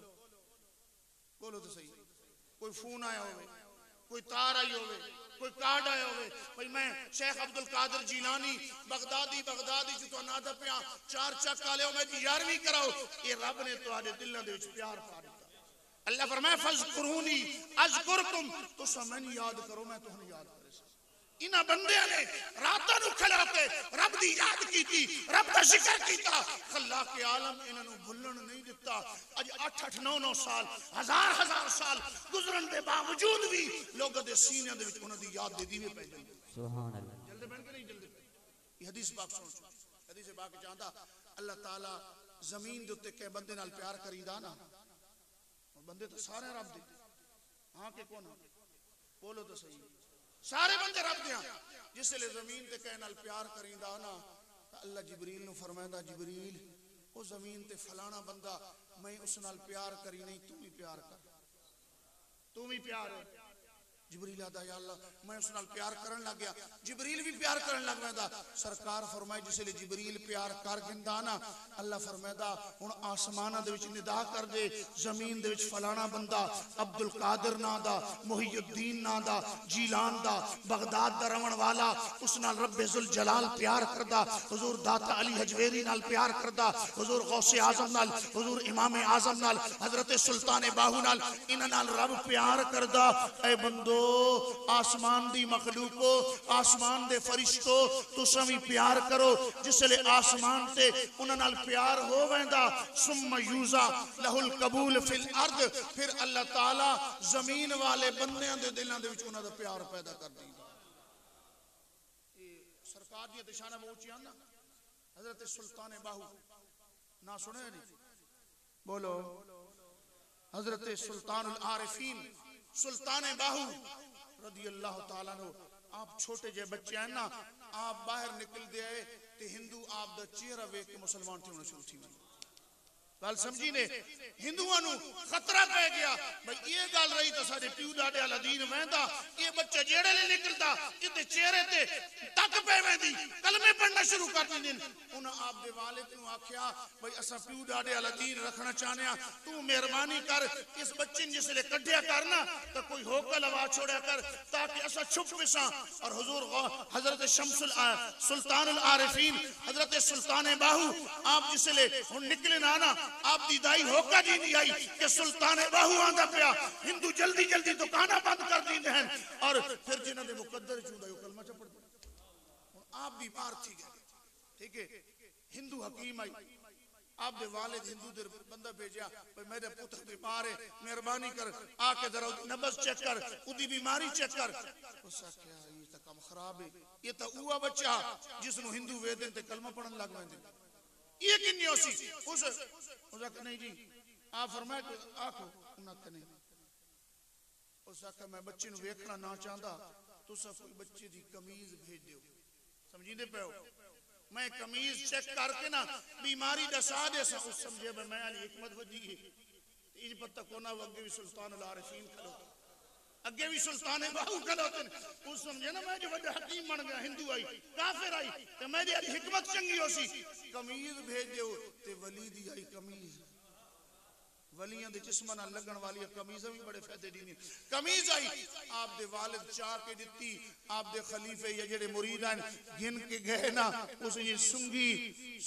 बोलो तो सही कोई फोन आया हो कोई तार आई हो कोई कार्ड आया हो भाई मैं शेख अब्दुल कादिर जिलानी बगदादी जो तो नादा पिया 4 चक आले हो मेरी 11वीं कराओ ये रब ने तुम्हारे दिलों दे विच प्यार पा दिता। अल्लाह फरमाए फज़कुरूनी अज़कुरकुम तुसा मैनू याद करो मैं तुहानू याद करे इन्हां बंदियां ने रातां नूं खला के रब दी याद कीती रब दा जिक्र कीता अल्लाह के आलम इन्हां नूं भुल्लण नहीं दिता। अज 8-8 9-9 साल हजार साल गुजरन दे बावजूद भी लोगों दे सीने दे विच उन्हां दी याद दे दीवे पै जांदे सुभान अल्लाह जल्दी बन के नहीं जल्दी ये हदीस पाक सुन हदीस पाक चाहता अल्लाह ताला जमीन दे उत्ते के बंदे नाल प्यार करीदा ना बंदे तो सारे रब दे हां के कौन बोलो तो सही सारे बंदे रब दे जिसले जमीन ते कह नाल प्यार करींदा ना अल्लाह जिबरील नु फरमांदा जिबरील ओ जमीन ते फलाना बंदा मैं उस नाल प्यार करी नहीं तू भी प्यार कर तू भी प्यार जिबरील आदा या अल्लाह मैं उस नाल प्यार करन लग गया जिबरील भी प्यार करन लग पैंदा सरकार फरमाए जिसले जिबरील प्यार कर गिंदा ना अल्लाह फरमांदा हुन आसमानां दे विच निदा कर दे जमीन दे विच फलाना बंदा अब्दुल कादिर नां दा मुहीउद्दीन नां दा जीलान दा बगदाद दा रहन वाला उस नाल रब्बे जुल जलाल प्यार करदा हुजूर दाता अली हजवेरी नाल प्यार करदा हुजूर गौसे आजम नाल हुजूर इमाम आजम नाल हजरत सुल्तान बाहू नाल इन्हां नाल रब प्यार करदा। ए बंदो आसमान दी मखलूको आसमान दे फरिश्तो तुसां भी प्यार करो जिसले आसमान ते उन्हां नाल प्यार हो वैंदा सुम्मा यूजा लहुल कबूल फिल अर्द फिर अल्लाह ताला जमीन वाले बंदियां दे दिलां दे विच उन्हां दा प्यार पैदा कर दींदा। ए सरकार दी दिशाना पहुंचियां ना हजरत सुल्तान बाहू ना सुने नहीं बोलो हजरत सुल्तानुल आरिफीन सुल्तान बाहू रदी अल्लाह तआला नो आप छोटे जे बच्चे हैं ना आप बाहर निकल दे आए ते हिंदू आप दा चेहरा देख के मुसलमान थे होना शुरू थी गल समझी ने हिंदुआं नू खतरा पै गया भाई ये गल रही तो साडे प्यू दादे वाला दीन वहंदा ये बच्चा जेड़े ले निकलदा इते चेहरे ते तक पै वेंदी कलमे पढ़ना शुरू कर दिंदे उन्हां आप दे वालिद नू आख्या भाई असा प्यू दादे वाला दीन रखना चाहने आ तू मेहरबानी कर इस बच्चे ने जिसले कढिया करना तो कोई होकल आवाज छोड़या कर ताकि असा छुप विसा और हुजूर हजरत शमसुल सुल्तानुल आरिफीन हजरत सुल्तान बाहू आप जिसले हुन निकले ना आप दी दाई होका जी नहीं आई कि सुल्तान बाहू आंदा पिया हिंदू जल्दी जल्दी दुकाना बंद कर दींदे हैं और फिर जिन्हां दे मुकद्दर चूंदा कलमा च पढ़दे हुन आप बीमार थी गए ठीक है हिंदू हकीम आई आप दे वालिद हिंदू दे बंदा भेजा भाई मेरे पुत्र बीमार है मेहरबानी कर आके जरा नब्ज चेक कर उदी बीमारी चेक कर उसका क्या ये तो काम खराब है ये तो हुआ बच्चा जिसनु हिंदू वेदन ते कलमा पढ़न लग वेंदे ये किन्नी होसी उसका नहीं जी आप फरमाया कि आखो उन्हें नहीं उसका मैं बच्चे नु वेखना ना चाहता तुसा कोई बच्चे दी कमीज भेज दियो समझींदे पे हो मैं कमीज चेक करके ना बीमारी दसा दे उस समझे मैं अली हिकमत वजी है इज पता कोना अगे भी सुल्तान अल आरिफीन खलो अगे भी सुल्तान बाहू खलोते उस समझे ना मैं जो बड़ा हकीम बन गया हिंदू आई काफिर आई ते मेरी अली हिकमत चंगी होसी कमीज भेज दियो ते वली दी आई कमीज वलियां दे जिस्मां नाल लगन वाली कमीज़ां भी बड़े फायदे दी कमीज आई आप दे वालिद चाह के दित्ती आप दे खलीफे या जेड़े मुरीद हैं गिन के गए ना उस ये सुंगी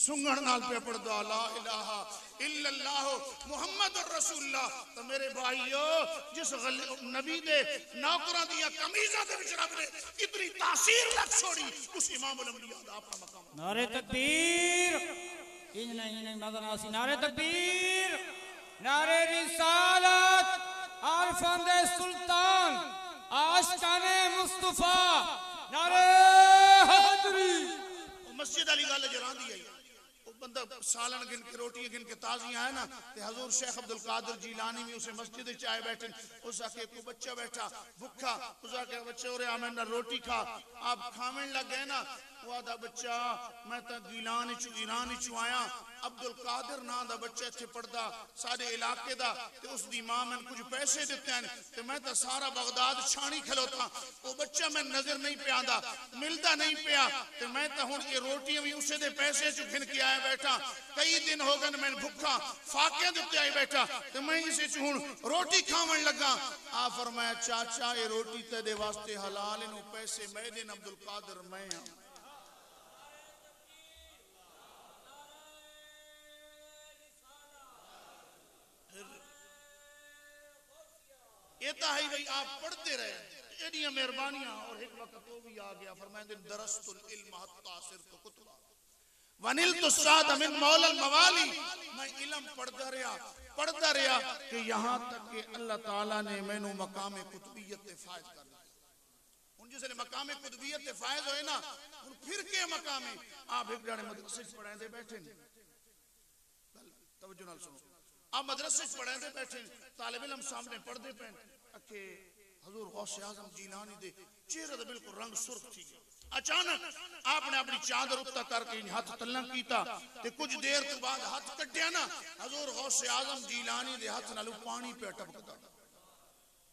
सुंगण नाल पे पढ़दा ला इलाहा इल्लल्लाह मुहम्मदुर रसूलुल्लाह तो मेरे भाईयो जिस नबी दे नौकरां दी कमीज़ां दे विच रब ने कितनी तासीर लग छोड़ी उस इमामुल अंबिया दा अपना मकाम नारे तकबीर इन नहीं मदन आसी नारे तकबीर नारे रिसालत आरफांदे सुल्तान आशिकाने मुस्तफा नारे हैदरी मस्जिद वाली गल जरांदी आई वो बंदा सालन गिन के रोटी गिन के ताजियां है ना ते हजूर शेख अब्दुल कादिर जीलानी भी उसे मस्जिद च आए बैठे उस आके को बच्चा बैठा भूखा उस आके बच्चे ओरे आ मैं रोटी खा आप खावन लग गए ना वादा बच्चा मैं तो गिलान च ईरान च आया अब्दुल कादिर ना दा बच्चा इत्थे पढ़दा साडे इलाके दा ते उस दी मां मैंने कुछ पैसे दिते हैं ते मैं तो सारा बगदाद छाणी खलोता वो बच्चा मैं नजर नहीं पे आंदा मिलदा नहीं पिया ते मैं तो हुन ये रोटियां भी उसे दे पैसे च गिन के आया बैठा कई दिन हो गए मैं भूखा फाके दिते आई बैठा ते मैं इसे च हुन रोटी खावन लगा आ फरमाया चाचा ये रोटी तेरे वास्ते हलाल नु पैसे मैं देन अब्दुल कादिर मैं ये है भाई आप पढ़ते रहे एडियां मेहरबानियां और एक वक्त तो भी आ गया फरमाते दरस्तुल इल्म हत्ता सिरतु कुतुबा वनिलतु साद मिन मौलल मवाली मैं इल्म पढ़ता रहा कि यहां तक कि अल्लाह ताला ने मैनू मकाम कुतुबियत ते फायद कर दिया हुन जिसले मकाम कुतुबियत ते फायद होए ना हुन फिर के मकाम आप एक जाने मदरसे पढ़ांदे बैठे ने तवज्जो नाल सुनो आप मदरसे पढ़ाते बैठे तालिब इल्म सामने पढ़ते पे अके हजूर गौसे आजम जीलानी दे चेहरे दा बिल्कुल रंग सुर्ख थी अचानक आपने अपनी चादर उत्ता करके हाथ तलक कीता ते कुछ देर तो बाद हाथ कटिया ना हजूर गौसे आजम जीलानी दे हाथ नाल पानी पे टपकदा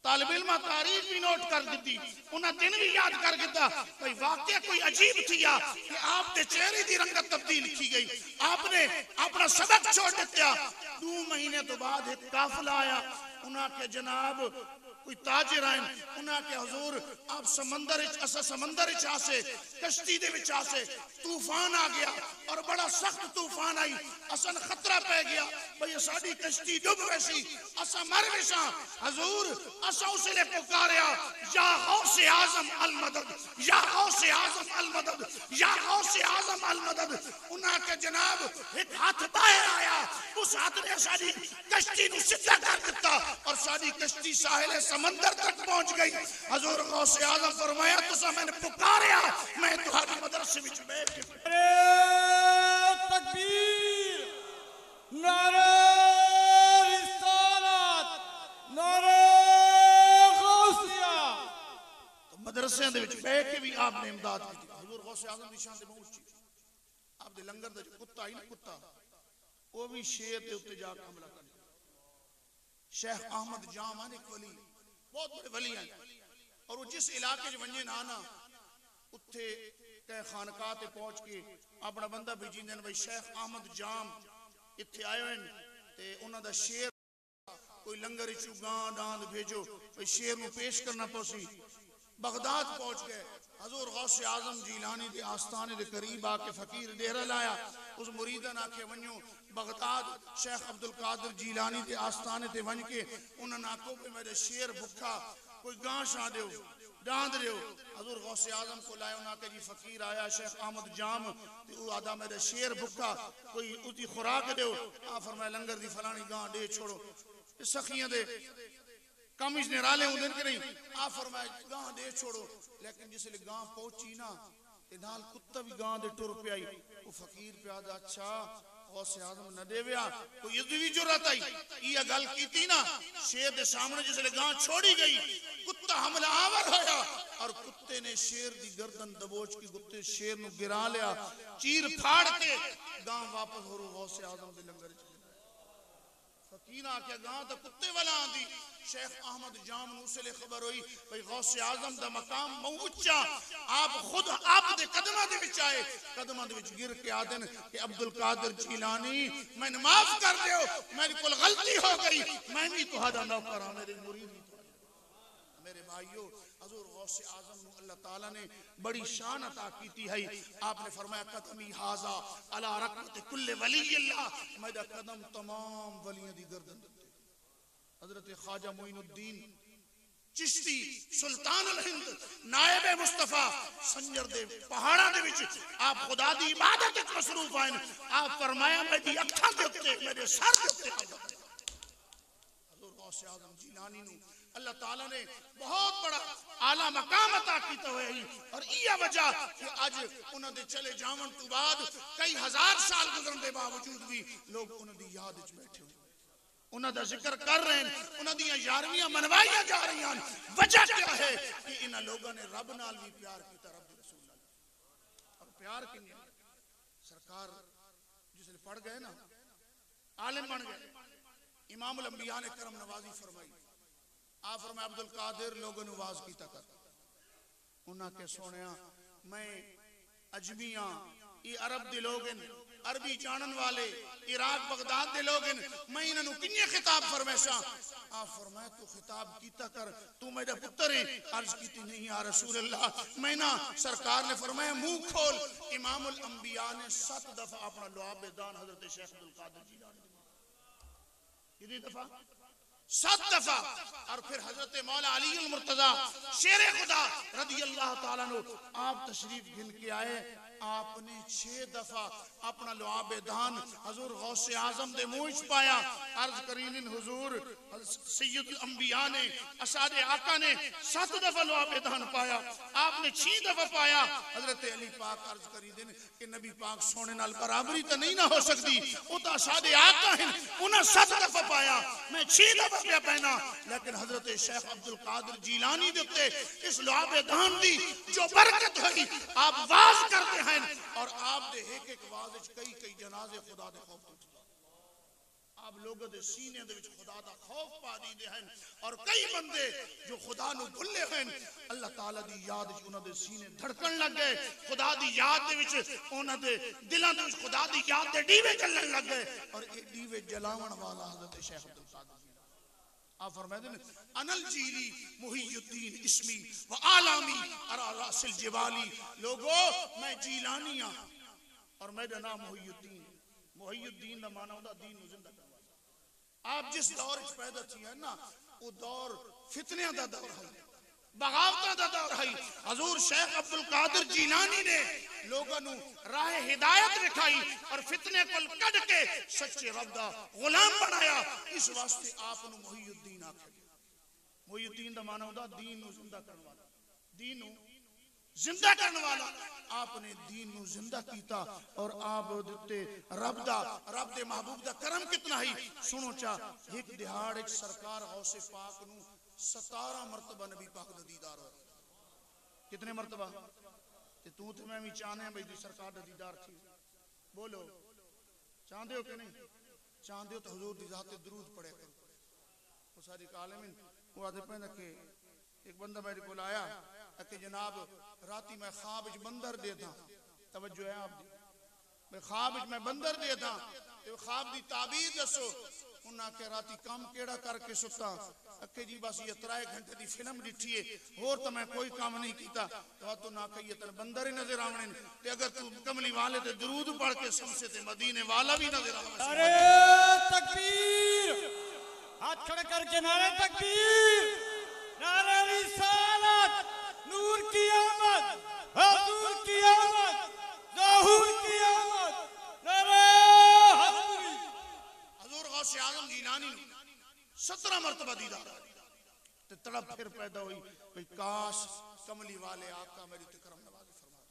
तालिब इल्म तारीख भी नोट कर दी उन्हें दिन भी याद कर दिता भाई वाकया कोई अजीब थी कि आपके चेहरे की रंगत तब्दील की गई आपने अपना सबक छोड़ दिया 2 महीने तो बाद एक काफिला आया उन्हें के जनाब कोई ताजिर आए उन्हें के हुजूर आप समंदर आसे कश्ती दे विच आसे तूफान आ गया और बड़ा सख्त तूफान आई असन खतरा पै गया भाई साडी कश्ती डूब वैसी असा मर वैसा हुजूर असा उसने पुकारा या गौसे आजम अल मदद या गौसे आजम अल मदद या गौसे आजम अल मदद उन्हें के जनाब एक हाथ बाहर आया उस हाथ ने साडी कश्ती नु सीधा कर दिता और साडी कश्ती साहिल समंदर तक पहुंच गई हजूर गौसे आजम फरमाया तुसा मैंने पुकारा मैं तुम्हारी मदरसे विच बैठ के तकबीर नारे रिसालत नारे गौसिया तो मदरसे दे विच बैठ के भी आपने इमदाद की हजूर गौसे आजम दी शान ते बहुत ऊंची आप दे लंगर दा कुत्ता ही ना कुत्ता वो भी शेर के उत्ते जाके हमला कर। शेख अहमद जामान एक वली, बहुत बड़े वली हैं, और वो जिस इलाके वने ना ना उत्थे कह खानका ते पहुंच के अपना बंदा भेजी देन भाई शेख अहमद जाम इत्थे आए हैं ते उन्हां दा शेर कोई लंगर चू गां डांद भेजो भाई शेर नूं पेश करना पौसी। बगदाद पहुंच गए, हजूर गौसे आजम जीलानी के आस्थाने के करीब आके फकीर डेरा लाया। उस मुरीदा ने आखे वनो बगदाद शेख अब्दुल कादिर जीलानी के आस्थाने ते वन के उन्होंने आखो कि मेरे शेर भुखा कोई गां शा दो डांद दो। हजूर गौसे आजम को लाए, उन्हें आखे जी फकीर आया शेख अहमद जाम ते वो आदा मेरे शेर भुखा कोई उसकी खुराक दो। आ फरमाया लंगर दी फलानी गां दे छोड़ो। सखियां दे कमिश निराले होंदे कि नहीं, आ फरमाया गां दे छोड़ो। लेकिन जिसले गां पहुंची ना ते नाल कुत्ता भी गां दे टुर पे आई। वो फकीर पे आदा अच्छा गौसे आजम न देविया कोई इदी जुर्रत आई ये गल कीती ना शेर दे सामने जिसले गां छोड़ी गई कुत्ता हमला आवर होया और कुत्ते ने शेर दी गर्दन दबोच के कुत्ते शेर नु गिरा लिया, चीर फाड़ के गां वापस हो गौसे आजम दे लंगर च। फकीर आके गां तो कुत्ते वाला आंदी। शेख अहमद जाम नूसले खबर हुई भाई गौसे आजम दा मकाम बहुत ऊंचा, आप खुद आप दे कदमां दे विच आए, कदमां दे विच गिर के आदन कि अब्दुल कादिर जीलानी मैंने माफ कर दियो, मेरी कोल गलती हो गई, मैं भी तुहाडा नौकर हां, मेरे मुरीद ही। मेरे भाइयों हजूर गौसे आजम नु अल्लाह ताला ने बड़ी शान अता कीती है। आपने फरमाया कदमी हाजा अला रकत कुल्ले वली अल्लाह, मेरा कदम तमाम वलियों दी गर्दन ते। हजरत ख्वाजा मोइनुद्दीन चिश्ती सुल्तान अल हिंद नायब मुस्तफा संजर दे पहाड़ा दे विच आप खुदा दी इबादत विच मसरूफ आए। आप फरमाया मेरी अखां दे उत्ते मेरे सर दे उत्ते हजूर गौसे आजम जीलानी नु अल्लाह ताला ने बहुत बड़ा आला मकाम अता कीता हुआ है। और यह वजह कि आज उन्हां दे चले जावन तो बाद कई हजार साल गुजरन दे बावजूद भी लोग उन्हां दी याद विच बैठे हुए, उन्हां दा जिक्र कर रहे हैं, उन्हां दी यारवियां मनवाईयां जा रही हैं। वजह क्या है कि इन्हां लोगों ने रब नाल भी प्यार कीता, रब रसूल नाल। और प्यार किन्ने सरकार जिसले पढ़ गए ना आलिम बन गए, इमामुल अंबिया ने करम नवाजी फरमाई। आप फरमाया अब्दुल कादिर लोगों ने आवाज कीता कर, उन्हां के सोनिया मैं अजमिया ये अरब दे लोग अरबी जानन वाले इराक बगदाद दे लोग मैं इन्हां किन्ने खिताब फरमाया। आप फरमाया तू खिताब कीता कर, तू मेरा पुत्र है। अर्ज कीती नहीं या रसूल अल्लाह मैं ना। सरकार ने फरमाया मुंह खोल। इमामुल अंबिया ने 7 दफा अपना लुआब दान हजरत शेख अब्दुल कादिर जीलानी कितनी दफा 7 दफा। और फिर हजरत मौला अली अल मुर्तजा शेर खुदा रदी अल्लाह ताला नु आप तशरीफ गिन के आए। आपने 6 दफा अपना लुआब दान हजूर गौसे आजम दे मुंह च पाया। अर्ज करीन हुजूर सैयदुल अंबिया ने असादे आका ने 7 दफा लुआब दान पाया, आपने 6 दफा पाया। हजरत अली पाक अर्ज करी दिन कि नबी पाक सोने नाल बराबरी तो नहीं ना हो सकती, वो तो असादे आका हैं, उन्हें 7 दफा पाया, मैं 6 दफा पे पहना। लेकिन हजरत शेख अब्दुल कादिर जीलानी दे उत्ते इस लुआब दान दी जो बरकत हुई, आप वाज करते हैं और आप दे एक वाज विच कई कई जनाजे खुदा दे खौफ आप लोगों दे सीने दे विच खुदा दा खौफ पा दीदे हैं। और कई बंदे जो खुदा नु भुल्ले हैं अल्लाह ताला दी याद विच उन्हां दे सीने धड़कन लग गए, खुदा दी याद दे विच उन्हां दे दिलां दे विच खुदा दी याद दे दीवे जलन लग गए। और ये दीवे जलावन वाला हजरत शेख अब्दुल कादिर आप फरमाते हैं अनल जीली मुहियुद्दीन इस्मी व आलामी अरा रासिल जिवाली। लोगो मैं जीलानी हां और मेरा नाम मुहियुद्दीन। मुहियुद्दीन दा माना होता दीन नु जिंदा करना। आप जिस दौर च पैदा थी है ना वो दौर फितनियां दा दौर है, बगावतां दा दौर है। हजूर शेख अब्दुल कादिर जीलानी ने लोगों नु राह हिदायत दिखाई और फितने को कढ के सच्चे रब दा गुलाम बनाया। इस वास्ते आप नु मुहियुद्दीन आखे। मुहियुद्दीन दा माना होता दीन नु जिंदा करने वाला, दीन नु जिंदा करने वाला। आपने दीन नु जिंदा कीता और आप दिते रब दे महबूब दा करम कितना है। सुनो चा एक दिहाड़ एक सरकार गौसे पाक नु 17 मरतबा नबी पाक दा दीदार हो। कितने मरतबा ते तू ते मैं भी चाहने भाई दी सरकार दा दीदार थी। बोलो चाहते हो कि नहीं? चाहते हो तो हुजूर दी ज़ात ते दरूद पढ़े करो। वो सारी कालमिन वो आदे पे ना कि एक बंदा मेरे को आया कि जनाब राती मैं ख्वाब विच बंदर देता, तवज्जो है आप दी, मैं ख्वाब विच मैं बंदर देता ते ख्वाब दी ताबीर दसो। उन्हां के राती काम केड़ा करके सुता, अके जी बस ये 3 घंटे दी फिल्म डिठी है, होर तो मैं कोई काम नहीं कीता। तो तू ना कहिए तन बंदर ही नजर आवणे ने, ते अगर तू कमली वाले ते दरूद पढ़ के सबसे ते मदीने वाला भी नजर आवे। नारे तकबीर, हाथ खड़े करके नारे तकबीर, नारे रिसालत, नूर की आमद, हुजूर की आमद, ज़हूर की आमद, नारे हज़री। हजूर गौसे आजम जीलानी 17 मरतबा दीदार ते तड़प फिर पैदा हुई भाई काश कमली वाले आका मेरी ते करम नवाजी फरमा।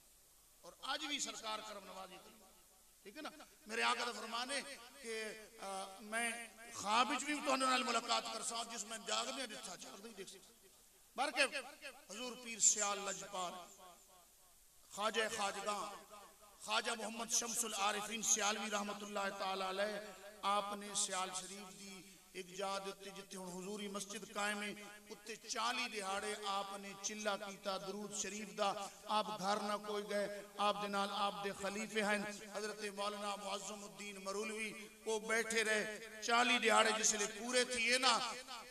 और आज भी सरकार करम नवाजी करी, ठीक है ना। मेरे आका दा फरमान है कि मैं ख्वाब विच भी तुहाडे नाल मुलाकात कर सा, जिसमें जागदे दिखा जागदे देख सकदा। बरके हुजूर पीर सियाल लजपाल ख्वाजा खाजगा ख्वाजा मोहम्मद शमसुल आरिफीन सियालवी रहमतुल्लाह ताला अलैह, आपने सियाल शरीफ दी एक जाद उत्ते जिथे हुण हुजूरी मस्जिद कायम है उत्ते 40 दिहाड़े आपने चिल्ला कीता दरूद शरीफ दा। आप घर ना कोई गए, आप दे नाल आप दे खलीफे हैं हजरत मौलाना मुअज्जमुद्दीन मरूलवी, वो बैठे रहे 40 दिहाड़े। जिसले पूरे थिए ना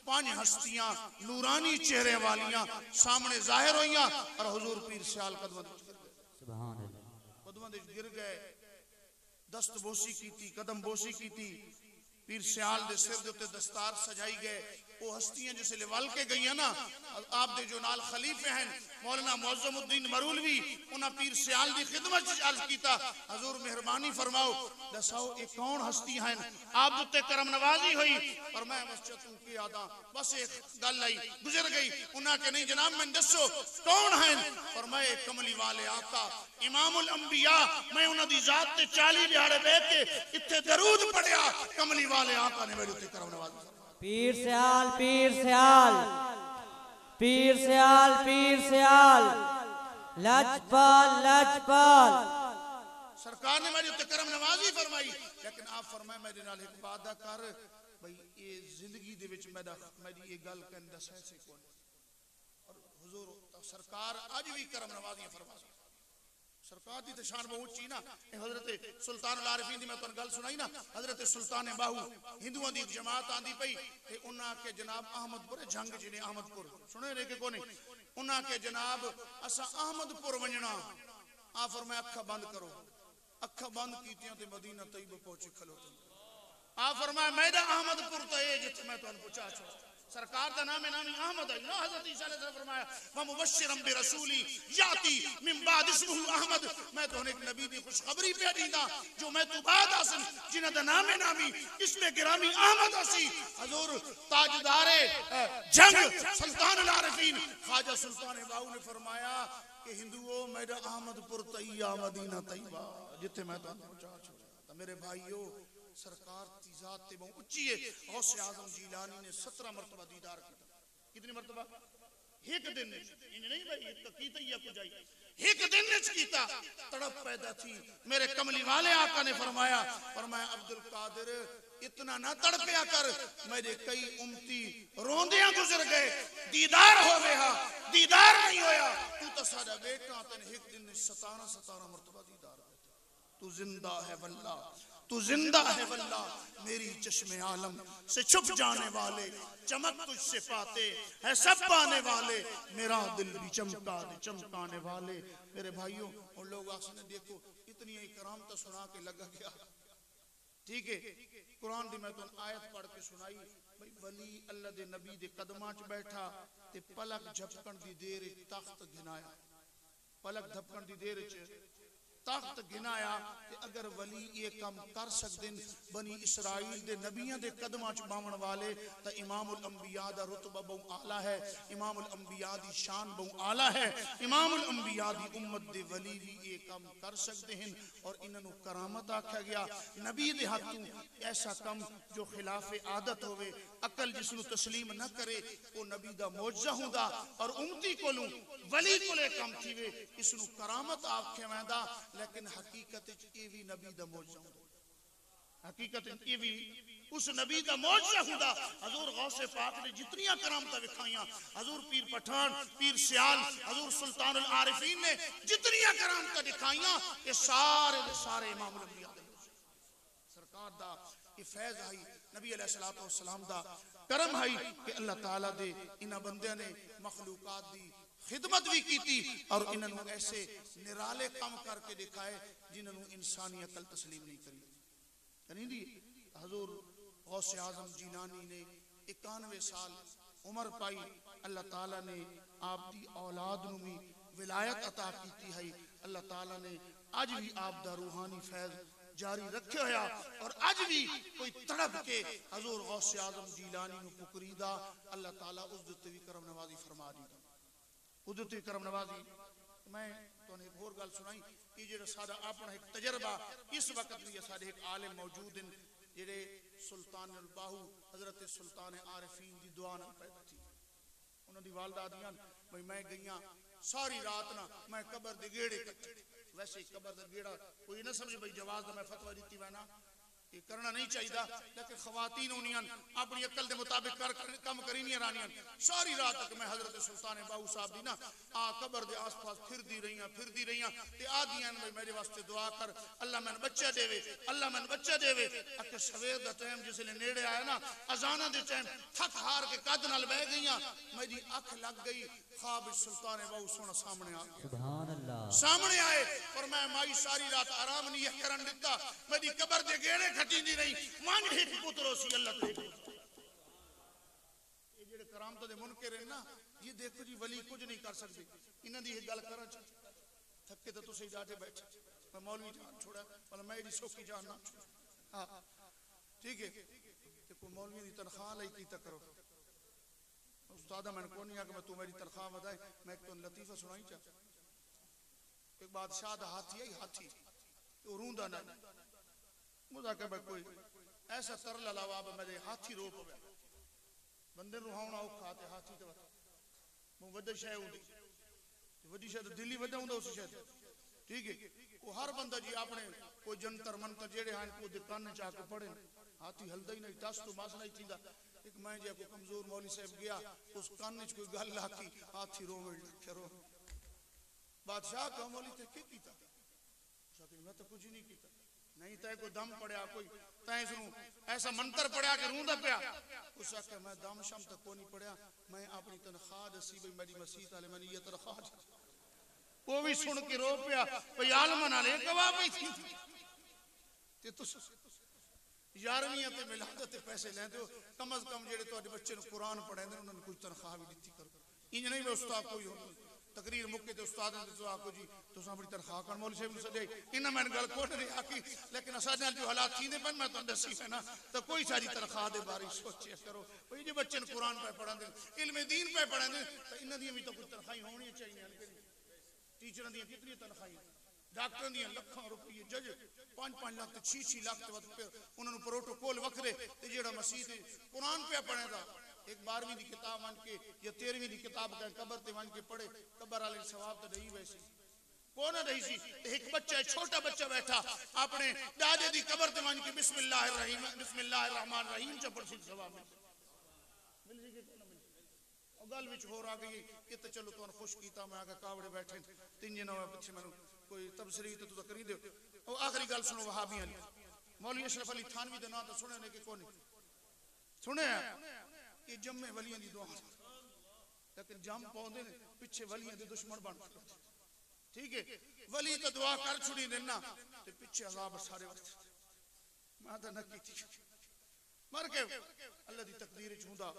5 हस्तियां नूरानी चेहरे वालियां सामने जाहिर होइयां और हुजूर पीर सियाल कदम गिर गए, दस्त बोसी की, कदम बोसी की। पीर सियाल दे सिर दे उत्ते दस्तार सजाई गए। वो हस्तियां जिसले वल के गई ना, आप दे जो नाल खलीफे हैं मौलाना मुअज्जमुद्दीन मरूलवी, उन्हें पीर सियाल दी खिदमत च अर्ज कीता, हजूर मेहरबानी फरमाओ दसाओ ये कौन हस्ती हैं आप उत्ते करम नवाजी हुई। और मैं बस चतू की आदा बस एक गल आई गुजर गई। उन्हें के नहीं जनाब मैं दसो कौन हैं, और मैं कमली वाले आका इमामुल अंबिया, मैं उन्हां दी जात ते 40 दिहाड़े बैठ के इत्थे दरूद पढ़िया, कमली वाले आका ने मेरे उत्ते करम नवाजी। पीर सियाल पीर सियाल पीर सियाल पीर सियाल लजपाल लजपाल। सरकार ने मेरी उत्ते करम नवाजी फरमाई, लेकिन आप फरमाए मेरे नाल एक वादा कर भाई ये जिंदगी दे विच मेरी ये गल कहन दा सह से कोई। और हुजूर सरकार आज भी करम नवाजियां फरमा सरकार दी शान बहुत ऊंची ना। हजरत सुल्तान अल आरिफीन दी मैं तुहानू गल सुनाई ना, हजरत सुल्तान बाहू हिंदुओं दी जमात आंदी पई ते उन्हां के जनाब अहमदपुर जंग जिने अहमदपुर सुने रे के कोनी, उन्हां के जनाब असा अहमदपुर वंजना। आ फरमाया अखा बंद करो, अखा बंद कीतियां ते मदीना तैयब पहुंचे खलोते। आ फरमाया मैदा अहमदपुर तो है जिथे मैं तुहानू पहुंचा छो। सरकार का नाम नामी अहमद है ना। हजरत ईसा ने फरमाया व मुबश्शिरम बिरसूली याती मिन बाद इसमुहु अहमद, मैं तो एक नबी दी खुशखबरी पे दींदा जो मैं तो बाद आसन जिन्हां दा नाम नामी इसमें गिरामी अहमद हसी। हजूर ताजदारे जंग सुल्तान अल आरिफीन ख्वाजा सुल्तान बाहू ने फरमाया कि हिंदुओं मेरा अहमदपुर तैया मदीना तैयबा जिथे मैं तो पहुंचा छोड़ा। मेरे भाइयों सरकार की जात ते बहुत ऊंची है। गौसे आजम जीलानी ने 17 मरतबा दीदार किया। कितनी मरतबा? एक दिन में नहीं भाई तो कीता ही आपको जाई एक दिन में कीता। तड़प पैदा थी। मेरे कमली वाले आका ने फरमाया अब्दुल कादिर इतना ना तड़पया कर, मेरे कई उम्मती रोंदियां गुजर गए, दीदार हो गया दीदार नहीं होया। तू तो साडा बेटा तने एक दिन में 17 मरतबा दीदार। तू जिंदा है वल्लाह, तू जिंदा है वल्लाह, मेरी चश्मे आलम से छुप जाने वाले चमक तुझसे पाते है सब पाने वाले, मेरा दिल भी चमका दे चमकाने वाले। मेरे भाइयों और लोग आसने देखो इतनी इकराम तो सुना के लगा गया। ठीक है कुरान दी मैं तो आयत पढ़ के सुनाई भाई वली अल्लाह दे नबी दे कदमां च बैठा ते पलक झपकन दी देर तख्त गिनाया, पलक झपकन दी देर च तख्त गिनाया। अगर वली ये काम कर सकते बनी इसराइल दे नबियां दे कदमां च बावण वाले तो इमामुल अंबिया दा रुतबा बहु आला है, इमामुल अंबिया दी शान बहु आला है। इमामुल अंबिया दी उम्मत दे वली भी ये काम कर सकते हैं और इन्हों करामत आख्या गया। नबी दे हाथों ऐसा काम जो खिलाफ आदत होवे, अकल जिसनु तस्लीम न करे वो नबी दा मौजज़ा हुंदा और उम्मती कोलों वली कोले काम थीवे इसनु करामत आख्या वैंदा। लेकिन हकीकत ये भी नबी दा मौजज़ा हुंदा हकीकत ये भी उस नबी का मौजज़ा हुंदा। हजूर गौसे पाक ने जितनियां करामतां विखाइयां, हजूर पीर पठान, पीर सियाल, हजूर सुल्तानुल आरिफीन ने जितनियां करामतां दिखाइयां, ये सारे दे सारे इमामुल अंबिया दे सरकार दा ये फैज़ आई, नबी अलैहिस्सलातु वस्सलाम दा करम है कि अल्लाह ताला दे इन्हां बंदियां ने मखलूकात दी खिदमत भी की और इन्होंने ऐसे निराले काम करके दिखाए जिन्होंने इंसानी अकल तस्लीम नहीं करी। हजूर गौसे आजम जीलानी ने 91 साल उम्र पाई, अल्लाह ताला ने आपकी औलाद नूं भी विलायत अता की है। अल्लाह ताला ने अज भी आपका रूहानी फैज जारी रखे होया और अज भी कोई तड़प के हजूर गौसे आजम जीलानी नूं पुकरीदा, अल्लाह ताला उस दे भी करम नवाजी फरमा दी, उदती करम नवाजी। मैं तुहानू एक होर गल सुनाई कि जेड़ा साडा अपना एक तजर्बा इस वक्त भी साडे एक आलिम मौजूद हैं जेड़े सुल्तानुल बाहू हजरत सुल्तान आरिफीन दी दुआ नाल पैदा थी। उन्हां दी वालदा आदियां भाई मैं गईयां सारी रात ना मैं कबर दे गेड़े कट्टे। वैसे कबर दा गेड़ा कोई ना समझे भाई जवाज दा मैं फतवा दी वैना ये करना नहीं चाहिए, लेकिन खवातीन होनियां अपनी अकल के मुताबिक कम करी नहीं रानियां। सारी रात तक मैं हजरत सुल्तान बाहू साहब दी ना आ कबर दे आस पास फिरदी रहियां ते आदियां भाई मेरे वास्ते दुआ कर, अल्लाह मैंने बच्चा देवे, अल्लाह मैंने बच्चा देवे। अके सवेर दा टाइम जिसले नेड़े आया ना अजाना दे टाइम थक हार के कद नाल बह गईयां, मेरी अख लग गई, ख्वाब सुल्तान बाहू सोना सामने आ गया, सुभान अल्लाह सामने आए और मैं माई सारी रात आराम नहीं करन दिता, मेरी कबर दे गेड़े खटी नहीं रही, मान एक पुत्र सी अल्लाह ते। ये जेड़े करामत दे मुनकर है ना, ये देखो जी वली कुछ नहीं कर सकते, इन्हां दी एक गल करा थके तो तुसीं जाके बैठे, मैं मौलवी जान छोड़ा पर मैं एडी सौखी जान ना हां ठीक है। ते कोई मौलवी दी तनख्वाह लई कीता करो, उस्तादा मैंने को नहीं आ कि मैं तू मेरी तनख्वाह बताए, मैं एक तो लतीफा सुनाई चा। एक बादशाह दा हाथी आई, हाथी तो रूंदा ना मुझा के भाई कोई ऐसा तरला लावा मेरे हाथी रो पवे बंदे रुहावना औखा ते हाथी ते वो वड्डी शय हुंदी वड्डी शय दिल्ली वड्डा हुंदा उस शय ठीक है। वो हर बंदा जी अपने कोई जंतर मंतर जेड़े हैं को दे कान चा के पड़े, हाथी हलदा ही नहीं, दस तो मास नहीं थींदा। एक मैं जे को कमजोर मौलवी साहब गया उस कान च कोई गल आखी, हाथी रोवे रो। बादशाह का मौलवी ते की कीता, साथी मैं तो कुछ नहीं कीता, नहीं तय को दम पड़या कोई तय ऐसा मंत्र पड़या कि रूंदा पिया, उस आखे मैं दम शम तक को नहीं पड़या, मैं अपनी तनख्वाह दसी भाई मेरी मसीत वाले मैंने ये तनख्वाह वो भी सुन के रो पिया भाई आलमा नाल एक गवाह पई थी ते तुस 11वीं ते मिलादत ते पैसे लेंदे हो, कम अज कम जेड़े तुहाडे बच्चे नु कुरान पढ़ांदे उन्हां नु कुछ तनख्वाह भी दित्ती करो। इंज नहीं वे उस्ताद कोई हो तकरीर मुक्के ते उस्ताद ने तो आखो जी तुस अपनी तनख्वाह कर मौलवी साहब नु सदे इन्हां मैंने गल कोट नहीं आखी, लेकिन असां नाल जो हालात थींदे पन मैं तुहानू दसी है ना तो कोई सारी तनख्वाह दे बारे सोचिया करो भाई जे बच्चे नु कुरान पे पढ़ांदे इल्म दीन पे पढ़ांदे तो इन्हां दी भी तो कुछ तनख्वाह होनी चाहिए। टीचर दी कितनी तनख्वाह, डॉक्टर दी लाखां रुपये, जज 5-5 लाख ते 6-6 लाख ते उन्होंने प्रोटोकॉल वखरे ते जेड़ा मसीह कुरान पे पढ़ेगा एक 12वीं की किताब वन के या 13वीं की किताब का कबर ते वन के पढ़े कबर वाले सवाब तो नहीं वैसी कौन रही सी। एक बच्चा छोटा बच्चा बैठा अपने दादे दी कबर ते वन के बिस्मिल्लाहिर्रहमानिर्रहीम च पढ़ सी सवाब मिल सी के गल विच होर आ गई ये तो चलो तुहानू खुश कीता मैं आके कावड़े बैठे तीन दिन होए पिछे मैनू कोई तबसरी तो तू करी दे। ओ आखिरी गल सुनो वहाबियां दी, मौलवी अशरफ अली थानवी दे नाम तो सुने ने कि कोई सुने ये जम्मे वलियां दी दुआ, लेकिन जम पाउंदे ने पिछे वलियां दे दुश्मन बन गए ठीक है। वली तो दुआ कर छुड़ी देना ते पिछे अजाब सारे वक्त मैं तो न कीती मर के अल्लाह दी तकदीर च हुंदा।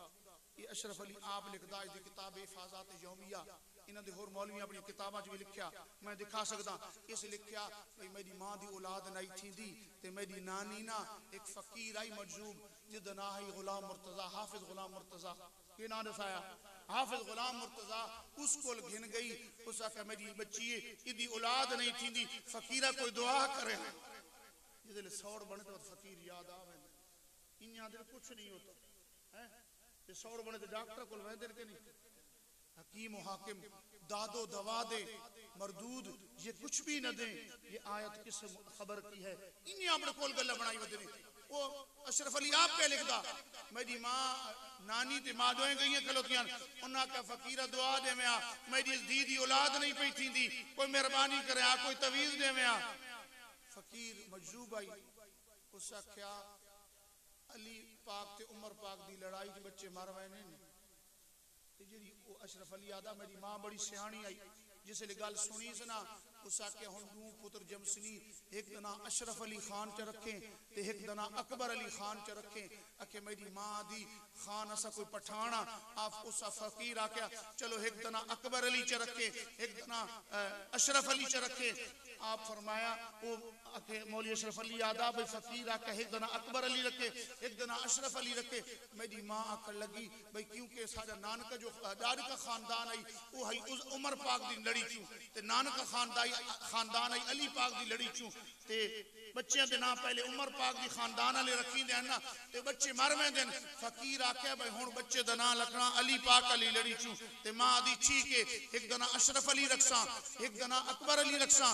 ये अशरफ अली आप लिखदा इस किताब हिफाजत यौमिया इन्हां दे होर मौलवी अपनी किताबां च भी लिखया मैं दिखा सकदा। इस लिखया भाई मेरी मां दी औलाद नहीं थींदी ते मेरी नानी ना एक फकीर आई मजूब जिदा ना है गुलाम मुर्तजा, हाफिज गुलाम मुर्तजा के नाम दसाया, हाफिज गुलाम मुर्तजा उस कोल घिन गई, उस आखे मेरी बच्ची इदी औलाद नहीं थींदी फकीरा कोई दुआ करे जिदे सौड़ बने तो फकीर याद आवे इन्हां दे कुछ नहीं होता है ये सौड़ बने तो डॉक्टर को वैदर के नहीं हकीम हाकिम दादो दवा दे मरदूद ये कुछ भी न दे। ये आयत किस खबर की है इन्हें अपने कोल गल्ला बनाई वदे वो अशरफ अली आप क्या लिखदा मेरी मां नानी ते मां दोए गई खलोतियां उन्हां का फकीरा दुआ दे में आ मेरी धी दी औलाद नहीं पई थींदी कोई मेहरबानी करे आ कोई तवीज दे में आ फकीर मजजूब आई उस आख्या अली पाक ते उमर पाक दी लड़ाई च बच्चे मर गए ने ते जेडी ओ अशरफ अली आदा मेरी मां बड़ी सियाणी आई जिसले गल सुनी सना उस आख्या हुन दू पुत्र जमसनी एक दना अशरफ अली खान च रखे ते एक दना अकबर अली खान च रखे आखे मेरी मां दी खान असा कोई पठाना आप उस फकीर आख्या चलो एक दना अकबर अली च रखे एक दना अशरफ अली च रखे आप फरमाया वो आखे मौली अशरफ अली आदा भाई फकीर आके एक दना अकबर अली रखे एक दना अशरफ अली रखे मेरी मां आखन लगी भाई क्योंकि साडा नानक जो दाद का खानदान आई वो है उस उमर पाक दी लड़ी चू ते नानक खानदान आई अली पाक दी लड़ी चू ते बच्चे दे नाम पहले उमर पाक दी खानदान वाले रखी दे ना ते बच्चे मर वेंदे न फकीर आखे भाई हुन बच्चे दा नाम रखना अली पाक अली लड़ी चू ते मां दी छी के एक दना अशरफ अली रखसा एक दना अकबर अली रखसा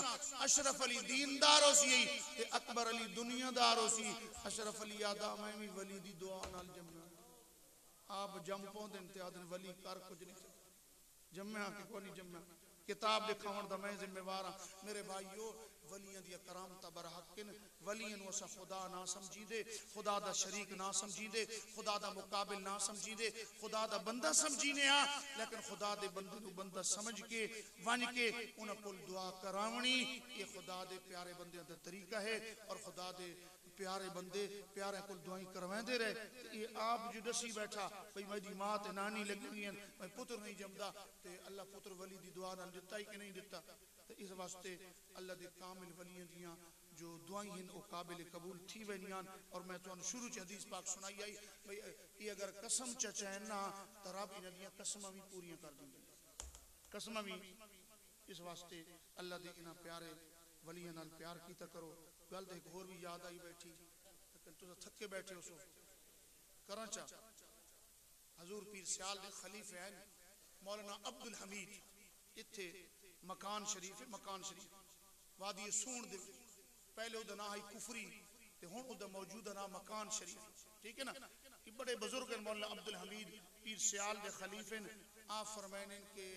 अशरफ अली दीनदार होसी ते अकबर अली दुनियादार होसी अशरफ अली आदा मैं भी वली दी दुआ नाल जम्मा आप जम पौंदे ते आदन वली कर कुछ नहीं जम्या के कोनी जम्या किताब दिखावन दा मैं जिम्मेवार हां मेरे भाईओ वलियां दी करामत बरहकिन वलियां नु असा खुदा ना समझी दे खुदा दा शरीक ना समझी दे खुदा दा मुकाबिल ना समझी दे खुदा दा बंदा समझीने आ लेकिन खुदा दे बंदे नु बंदा समझ के वन के उन्हां कोल दुआ करावणी ये खुदा दे प्यारे बंदे दा तरीका है और खुदा दे प्यारे बंदे प्यारे को दुआई करवांदे रहे ये आप जो दसी बैठा भाई मेरी मां ते नानी लगी हुई मैं पुत्र नहीं जमदा ते अल्लाह पुत्र वली दी दुआ नाल दिता ही कि नहीं दिता ते इस वास्ते अल्लाह दे कामिल वलियां दियां जो दुआई हैं वो काबिल कबूल थी वेनियां और मैं तो शुरू च हदीस पाक सुनाई आई भाई ये अगर कसम चचैन ना तो रब इन दियां कसमां भी पूरियां कर दिंदा कसमां भी इस वास्ते अल्लाह दे इना प्यारे वलियां नाल प्यार कीता करो गल एक होर भी याद आई बैठी लेकिन तुम थके बैठे हो कराचा हजूर पीर सियाल दे खलीफे हैं मौलाना अब्दुल हमीद इत्थे मकान शरीफ है मकान शरीफ वादी सूण दे पहले उदा ना है कुफरी ते हुन उदा मौजूदा ना मकान शरीफ ठीक है ना ये बड़े बुजुर्ग हैं मौलाना अब्दुल हमीद पीर सियाल दे खलीफे हैं आप फरमाने के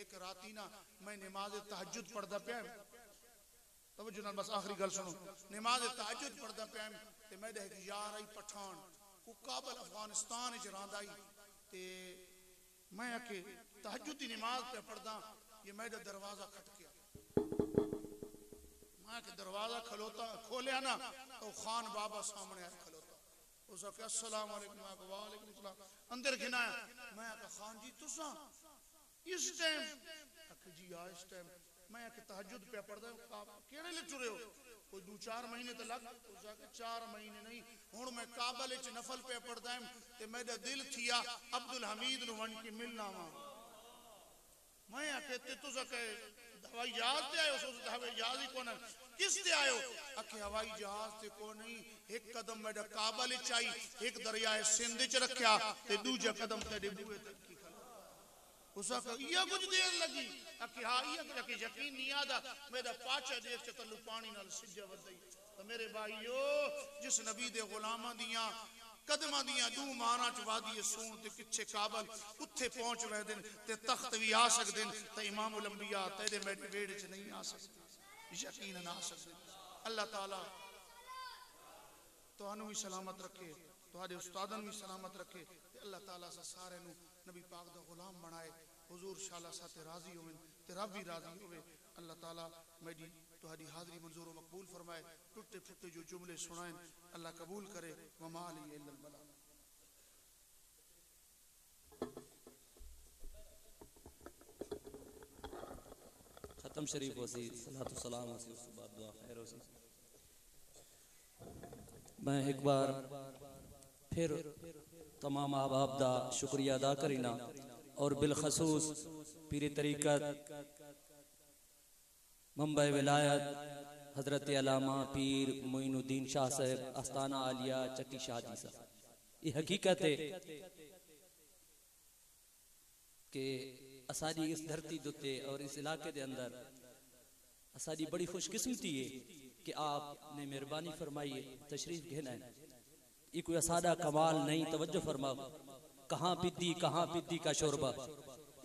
एक राती ना मैं नमाज तहज्जुद पढ़दा पिया तवज्जो नाल बस आखिरी गल सुनो नमाज तहज्जुद पढ़दा पिया ते मैं देख यार आई पठान को काबल अफगानिस्तान च रंदा आई ते मैं आके तहज्जुद दी नमाज पे पढ़दा ये मेरा दरवाजा खटकिया मैं के दरवाजा खलोता खोलिया ना तो खान बाबा सामने आ खलोता उस आके अस्सलाम वालेकुम वालेकुम सलाम अंदर घिनाया मैं आके खान जी तुसा इस टाइम आके जी आ इस टाइम मैं आके तहज्जुद पे पढ़दा केड़े ले टुरे हो कोई 2-4 महीने तो लग उस आके 4 महीने नहीं हुन मैं काबल च नफल पे पढ़दा ते मेरा दिल थिया अब्दुल हमीद नु वन के मिलना वा मैं आके ते तुसा के हवाई जहाज ते आयो सो हवाई जहाज ही कोन किस ते आयो आके हवाई जहाज ते को नहीं एक कदम मेरा काबल च आई एक दरियाए सिंध च रखया ते दूजा कदम तेरे बूए तक की उसा का ये कुछ देर लगी आके हां ये के यकीन नहीं आदा मेरा पाचा देख के तल्लू पानी नाल सिज्जा वदई तो मेरे भाईओ जिस नबी दे गुलामां दियां कदमां दियां दू माना च वादी सून ते किछे काबल उत्थे पहुंच वे दिन ते तख्त भी आ सकदे ते इमामुल अंबिया तेरे मेरे वेड़ च नहीं आ सकदे यकीन ना आ सकदे अल्लाह ताला तुहानू भी सलामत रखे तुहाडे उस्तादां भी सलामत रखे ते अल्लाह ताला सा सारे नु नबी पाक दा गुलाम बनाए हुजूर शाला साथे राजी होवे ते रब भी राजी होवे अल्लाह ताला मेरी तुहाडी हाज़री मंजूर व मकबूल फरमाए टुटे फुटे जो जुमले सुनाए अल्लाह कबूल करे वमा अली इल्लल बला खत्म शरीफ वसी सलातो सलाम वसी उस बाद दुआ खैर वसी मैं एक बार फिर तमाम अहबाब दा शुक्रिया अदा करीना और बिलखसूस पीर तरीक़त मुंबई विलायत हजरत अल्लामा पीर मोइनुद्दीन शाह साहब आस्थाना आलिया चक्की शादी साहब ये हकीकत है कि असादी इस धरती दुते और इस इलाके दे अंदर असादी बड़ी खुशकिस्मती है कि आपने मेहरबानी फरमाई है तशरीफ घेना है ये कोई सादा कमाल नहीं, तवज्जो फरमाओ। कहाँ पिद्दी का शोरबा,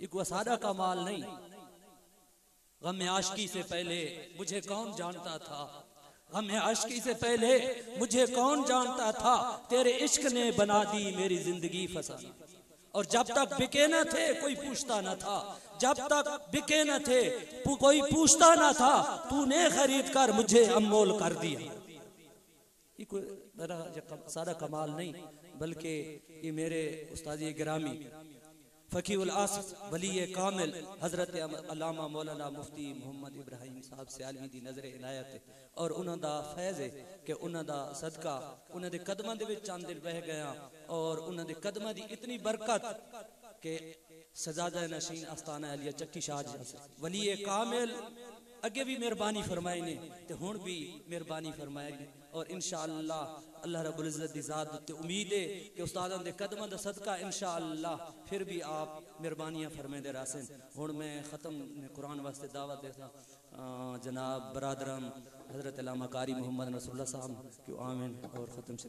ये कोई सादा कमाल नहीं। गम आशिकी से पहले मुझे कौन जानता था, गम आशिकी से पहले मुझे कौन जानता था, तेरे इश्क ने बना दी मेरी जिंदगी फसाना। और जब तक बिके न थे कोई पूछता न था, जब तक बिके न थे कोई पूछता न था, तूने खरीद कर मुझे अनमोल कर दिया। ये कोई सारा कमाल नहीं, बल्कि ये मेरे उस्ताद गिरामी फ़कीहुल आसिफ वली कामिल हज़रत अल्लामा मौलाना मुफ्ती मोहम्मद इब्राहिम साहब सियालवी दी नज़र इनायत है और उन्हां दा फैज़ है कि उन्हां दा सदका उन्हां दे कदमां दे विच चंद दिन बह गया और उन्हां दे कदमां दी इतनी बरकत कि सजादा नशीन आस्ताना अलिया चक्की शाह वली कामिल अगे भी मेहरबानी फरमाई ने ते हुण भी मेहरबानी फरमाएगी। और इंशाअल्लाह अल्लाह रब्बुल इज़्ज़त दी ज़ात ते उम्मीद है कि उस्तादां दे कदमां दा सदका इंशाअल्लाह फिर भी आप मेहरबानियां फरमांदे रहसन। हुण मैं ख़त्म कुरान वास्ते दावत देता जनाब बरादरम हज़रत अल्लामा कारी मोहम्मद रसूलुल्लाह साहब क्यों आमीन और ख़त्म से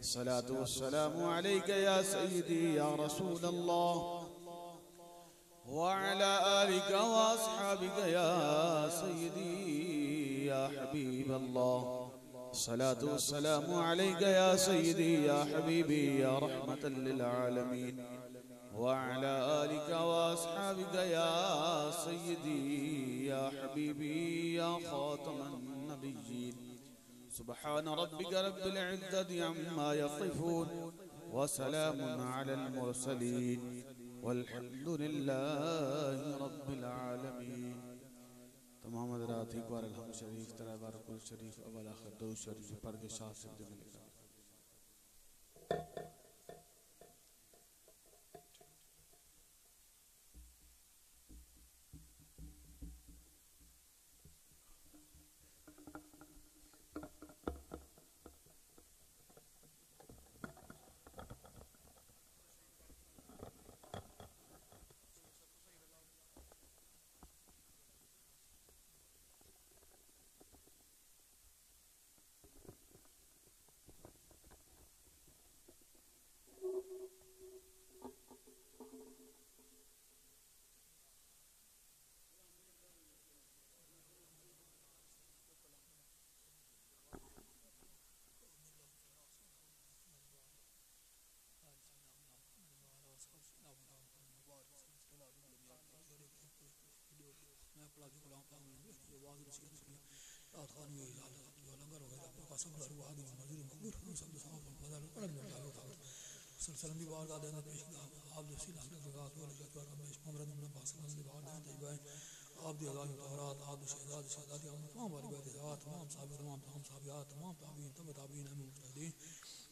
अस्सलातु वस्सलामु अलैका या सय्यदी या रसूल अल्लाह व अला आलिका व अस्हाबिका या सय्यदी या हबीब अल्लाह। अस्सलातु वस्सलामु अलैका या सय्यदी या हबीबी या रहमतल लिल आलमीन व अला आलिका व अस्हाबिका या सय्यदी या हबीबी या खातमन नबिय्यीन। सुब्हान रब्बिका रब्बिल इज्जति अम्मा यसिफून व सलामुन अलल मुरसलीन वल्हम्दुलिल्लाहि रब्बिल आलमीन। तमाम हज़रात एक बार अलहम्द शरीफ तरह बारकुल शरीफ अव्वल आखिर दो शरीफ पढ़ के शाह से मिलेगा।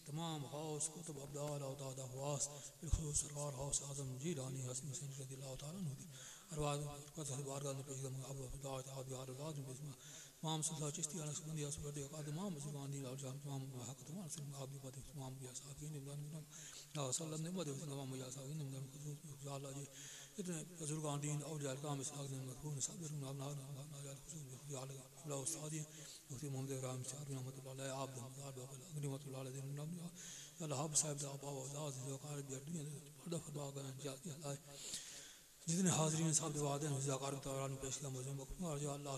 तमाम हाउस कुतुब अब्दाल औताद हवास बिलखुसूस सरकार हाउस आजम जीलानी हसन हुसैन रज़ियल्लाहु ताला अन्हु अरवाद कसर बारगाह में पेश हम अब दावत आद यार लाजम बिस्म तमाम सुल्तान चिश्ती अन सुबंदी असबर दे का तमाम मुसलमानी और जान तमाम हक तमाम से आप भी पते तमाम या साकिन इमरान बिन सल्लल्लाहु अलैहि वसल्लम तमाम या साकिन इमरान खुसूस अल्लाह जी इतने बुजुर्गान दीन और जाल काम इस आग ने मरहूम साबिर ना ना ना खुसूस या अल्लाह उस्तादी मुफ्ती मोहम्मद इब्राहिम साहब रहमतुल्लाह आप दमदार बाबा रहमतुल्लाह अलैहि अल्लाह साहिब दा बाबा दास जो कार भी दुनिया बड़ा खुदा का जाती है जितने हाज़रीन साहब दवाद हैं ज़ाकार तौरान पेश किया मुझे मकबूल जो अल्लाह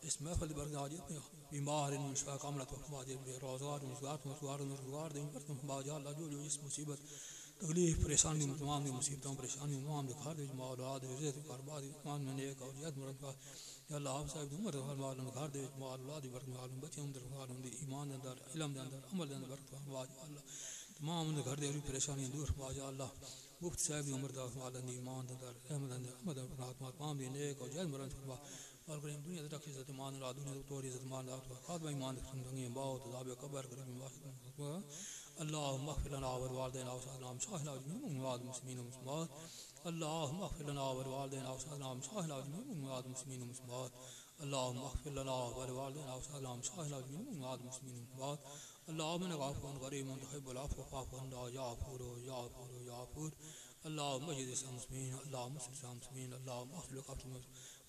इस महफिल बरकत आज अपने बीमार इन शफा कामला तो बाज रोज़गार रोज़गार दिन पर तुम बाज अल्लाह जो जो इस मुसीबत तकलीफ परेशानी तमाम मुसीबतों परेशानी तमाम दिखा दे मौलाद इज़्ज़त कारबाद ईमान में नेक और जद मरद का या अल्लाह साहिब उम्र वाल घर दे मौलाद बरकत वाल बच्चे अंदर वाल उनकी ईमान अंदर इल्म अंदर अमल अंदर बरकत बाज अल्लाह तमाम उनके घर दे परेशानियां दूर बाज अल्लाह मुफ्त साहिब उम्र दा वाल ईमान अंदर रहमत अंदर अमल अंदर तमाम दिन नेक और जद मरद और करीम दुनिया तक इज़्ज़त मान ला दुनिया तो इज़्ज़त मान ला खातमा ईमान दुनिया बहुत अज़ाब कब्र करीम अल्लाहुम्मा अग़फिर लना व लिवालिदैन व साहिल शाहिल अजमीन मुआद मुस्लिमीन मुस्लिमात अल्लाहुम्मा अग़फिर लना व लिवालिदैन व शाहिल अजमीन मुआद मुस्लिमीन मुस्लिमात अल्लाहुम्मा अग़फिर लना व लिवालिदैन व शाहिल अजमीन मुआद मुस्लिमीन मुस्लिमात अल्लाहुम्मा इन्नका अफ़्वुन करीमुन तुहिब्बुल अफ़्व फ़अफ़ु अन्ना या गफ़ूर या गफ़ूर या गफ़ूर अल्लाहुम्मा इज़्ज़िल मुस्लिमीन अल्लाहुम्मा इज़्ज़िल मुस्लिमीन अल्लाहुम्मा अग़फिर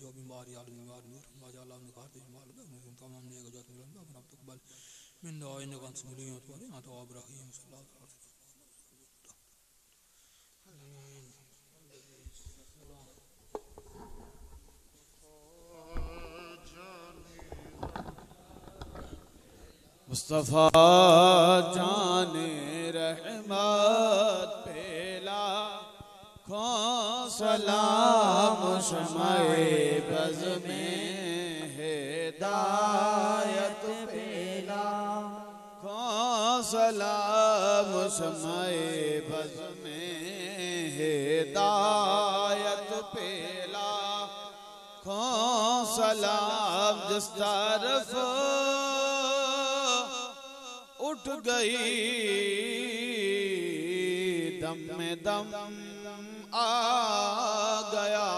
जो बीमारी आलम बीमार नूर माजा अल्लाह ने कहा बीमार तमाम ने गजत मिलन अपना तकबल मिन दुआइन वंस मिलियों तो अरे तो इब्राहिम सल्लल्लाहु अलैहि वसल्लम मुस्तफ़ा जाने रहमत पेला खो सलाम शमाए बज़ में हिदायत पेला खो सलाम शमाए बज़ में हिदायत पेला खो सलाम जिस तरफ उठ गई दम में दम आ गया,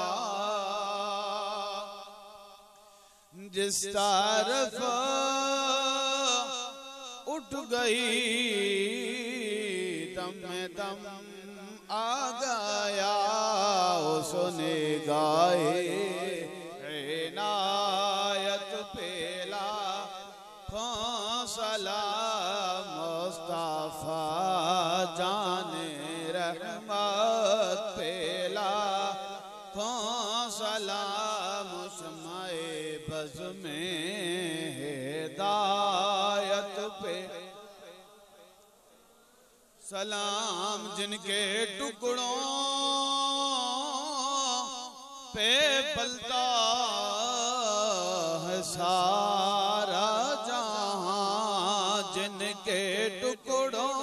जिस तरफ उठ गई दम में दम आ गया, उसने गाए इनायत पेला सलाम मुस्तफा जाने रहमत पेला सलाम शमाए बज़ में हिदायत पे सलाम, जिनके टुकड़ों पे पलता है सारा जहां, जिनके टुकड़ों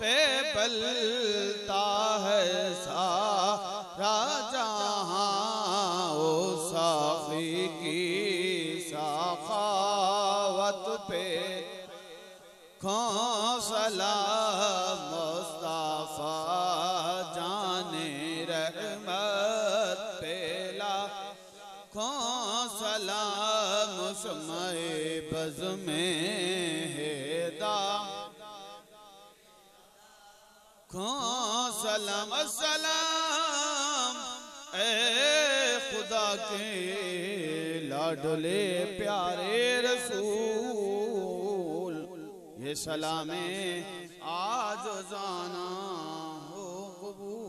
पे पलता है सारा जहां, ओ साफ़ी की सखावत पे सलाम मुस्तफा जाने रहमत पेला सलाम शमाए बज़ में हेदा सलाम सलाम ए खुदा के लाडले प्यारे रसूल, ये सलामे आज जाना हो कबूल।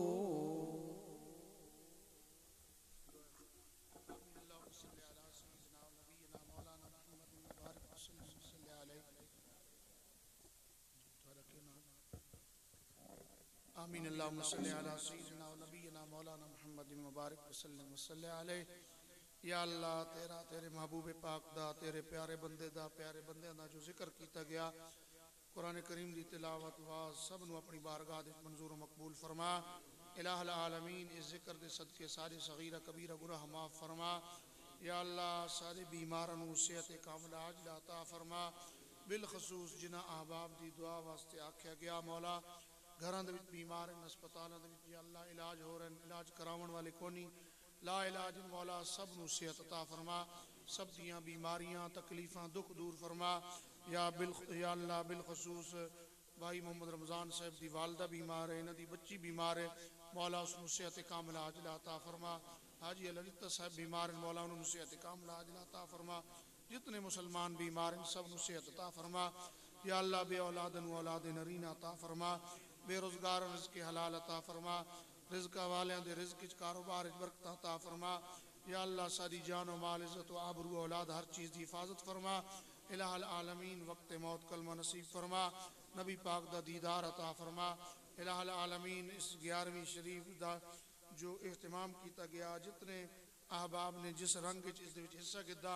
आमीन। अल्लाहुम्मा सल्ली अला सय्यिदिना व नबीना मौलाना मुहम्मद मुबारक वसल्लम वसल्ले अलैहि। या अल्लाह तेरा तेरे महबूब पाक दा तेरे प्यारे बंदे दा प्यारे बंदे दा जो जिक्र किया गया कुरान करीम दी तिलावत वाज सब नू अपनी बारगाह दे मंजूर मकबूल फरमा। इलाहुल आलमीन इस जिक्र दे सदके सारे सगीरा कबीरा गुनाह माफ फरमा। या अल्लाह सारे बीमारां नू सेहत कामिला अजल अता फरमा। बिलखसूस जिन्हां अहबाब दी दुआ वास्ते आख्या गया मौला घरां दे विच बीमार हैं, अस्पतालां दे विच या अल्लाह इलाज हो रहे हैं, इलाज करावन वाले कोनी ला इलाज मौला सब नू सेहत अता फरमा, सब दियां बीमारियां तकलीफां दुख दूर फरमा। या अल्लाह बिलखसूस भाई मोहम्मद रमज़ान साहब दी वालदा बीमार है, इन्हां दी बच्ची बीमार है, मौला उसनू सेहत कामिला अजल अता फरमा। हाजी ललिता साहब बीमार हैं, मौला उन्होंने सेहत कामिला अजल अता फरमा। जितने मुसलमान बीमार हैं सब नू सेहत अता फरमा। या अल्लाह बे औलाद नू औलाद नरीना अता फरमा, बेरोजगार रिज़्क़ हलाल अता फरमा, रिज़्क़ वालियां दे रिज़्क़ च कारोबार च बरकत अता फरमा। या अल्लाह सारी जान व माल इज़्ज़त व आबरू औलाद हर चीज़ की हिफाजत फरमा। इलाहुल आलमीन वक्त मौत कलमा नसीब फरमा, नबी पाक दा दीदार अता फरमा। इलाहुल आलमीन इस 11वीं शरीफ दा जो इख्तिमाम किया गया, जितने अहबाब ने जिस रंग इस दे विच हिस्सा किया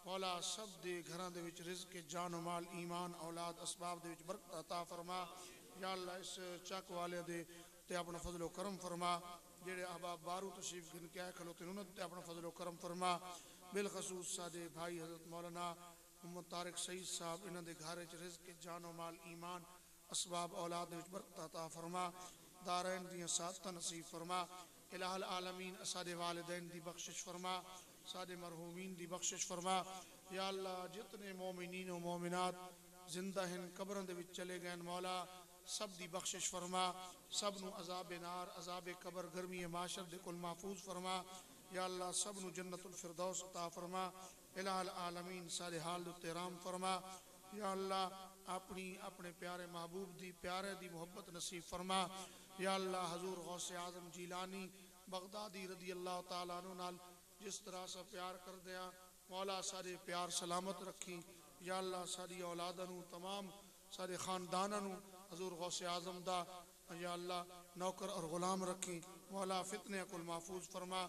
मौला सब दे घरां दे विच रिज़्क़ जान व माल ईमान औलाद असबाब दे विच बरकत अता फरमा। या अल्लाह इस चक वाले दे ते अपना फजलो करम फरमा, जेड़े अहबाब बारू तशरीफ गिन के आए खलोते उन्होंने ते अपना फजलो करम फरमा। बिलखसूस साडे भाई हज़रत मौलाना मोहम्मद तारिक सईद साहब इन्हां दे घर च रिज़्क़ जान व माल ईमान असबाब औलाद दे विच बरकत अता फरमा, दारैन दियां सादतां नसीब फरमा। इलाहुल आलमीन साडे वालिदैन दी बख्शिश फरमा, साडे मरहूमीन दी बख्शिश फरमा। या अल्लाह जितने मोमिनीन व मोमिनात जिंदा हैं कब्रां दे विच चले गए मौला सब दी बख्शिश फरमा, सब नू अजाब नार अजाब कबर गर्मी माशर दे कुल महफूज फरमा। या अल्लाह सब नू जन्नतुल फिरदौस अता फरमा। इलाहुल आलमीन सारे हाल उत्ते राम फरमा। या अल्लाह अपनी अपने प्यारे महबूब दी प्यारे दी मोहब्बत नसीब फरमा। या अल्लाह हजूर गौसे आजम जीलानी बगदादी रदी अल्लाह तआला अन्हु नाल जिस तरह से प्यार कर दिया मौला सारे प्यार सलामत रखी। या अल्लाह सारी औलादा नू तमाम सारे खानदाना नू हजूर गौसे आजम दा या अल्लाह नौकर और गुलाम रखी। मौला फितने कुल महफूज फरमा,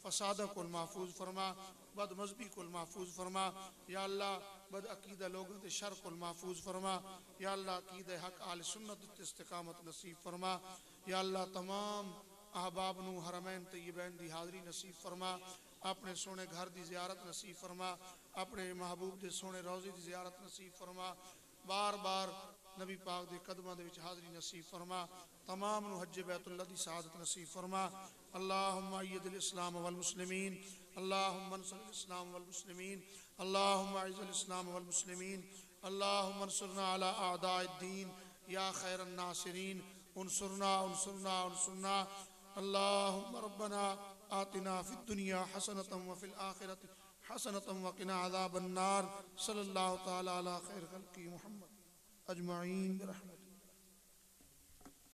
फसादा कुल महफूज फरमा, बद मजहबी कुल महफूज फरमा। या अल्लाह बद अकीदा लोगों के शर कुल महफूज फरमा। या अल्लाह अकीदा हक आल सुन्नत इस्तिकामत नसीब फरमा। या अल्लाह तमाम अहबाब नू हरमैन तय्यबैन दी हाज़री नसीब फरमा, अपने सोने घर दी ज़ियारत नसीब फरमा, अपने महबूब दे सोने रोज़े दी ज़ियारत नसीब फरमा। बार बार नबी पाक दे कदमां दे विच हाज़री नसीब फरमा तमाम नु हज बैतुल्लाह दी सआदत नसीब फरमा अल्लाहुम्मा अय्यिदिल इस्लाम वल मुस्लिमीन अल्लाहुम्मा अंसुरिल इस्लाम वल मुस्लिमीन अल्लाहुम्मा अइज़िल इस्लाम वल मुस्लिमीन अल्लाहुम्मा अंसुरना अला आदाइद दीन या खैरन नासिरीन उनसुरना उनसुरना उनसुरना अल्लाहुम्मा रब्बना आतिना फिद दुनिया हसनतम व फिल आखिरति हसनतम व क़िना अज़ाबन नार सल्लल्लाहु तआला अला खैर खल्क़ि मुहम्मद अजमाइन बिरहमतिक।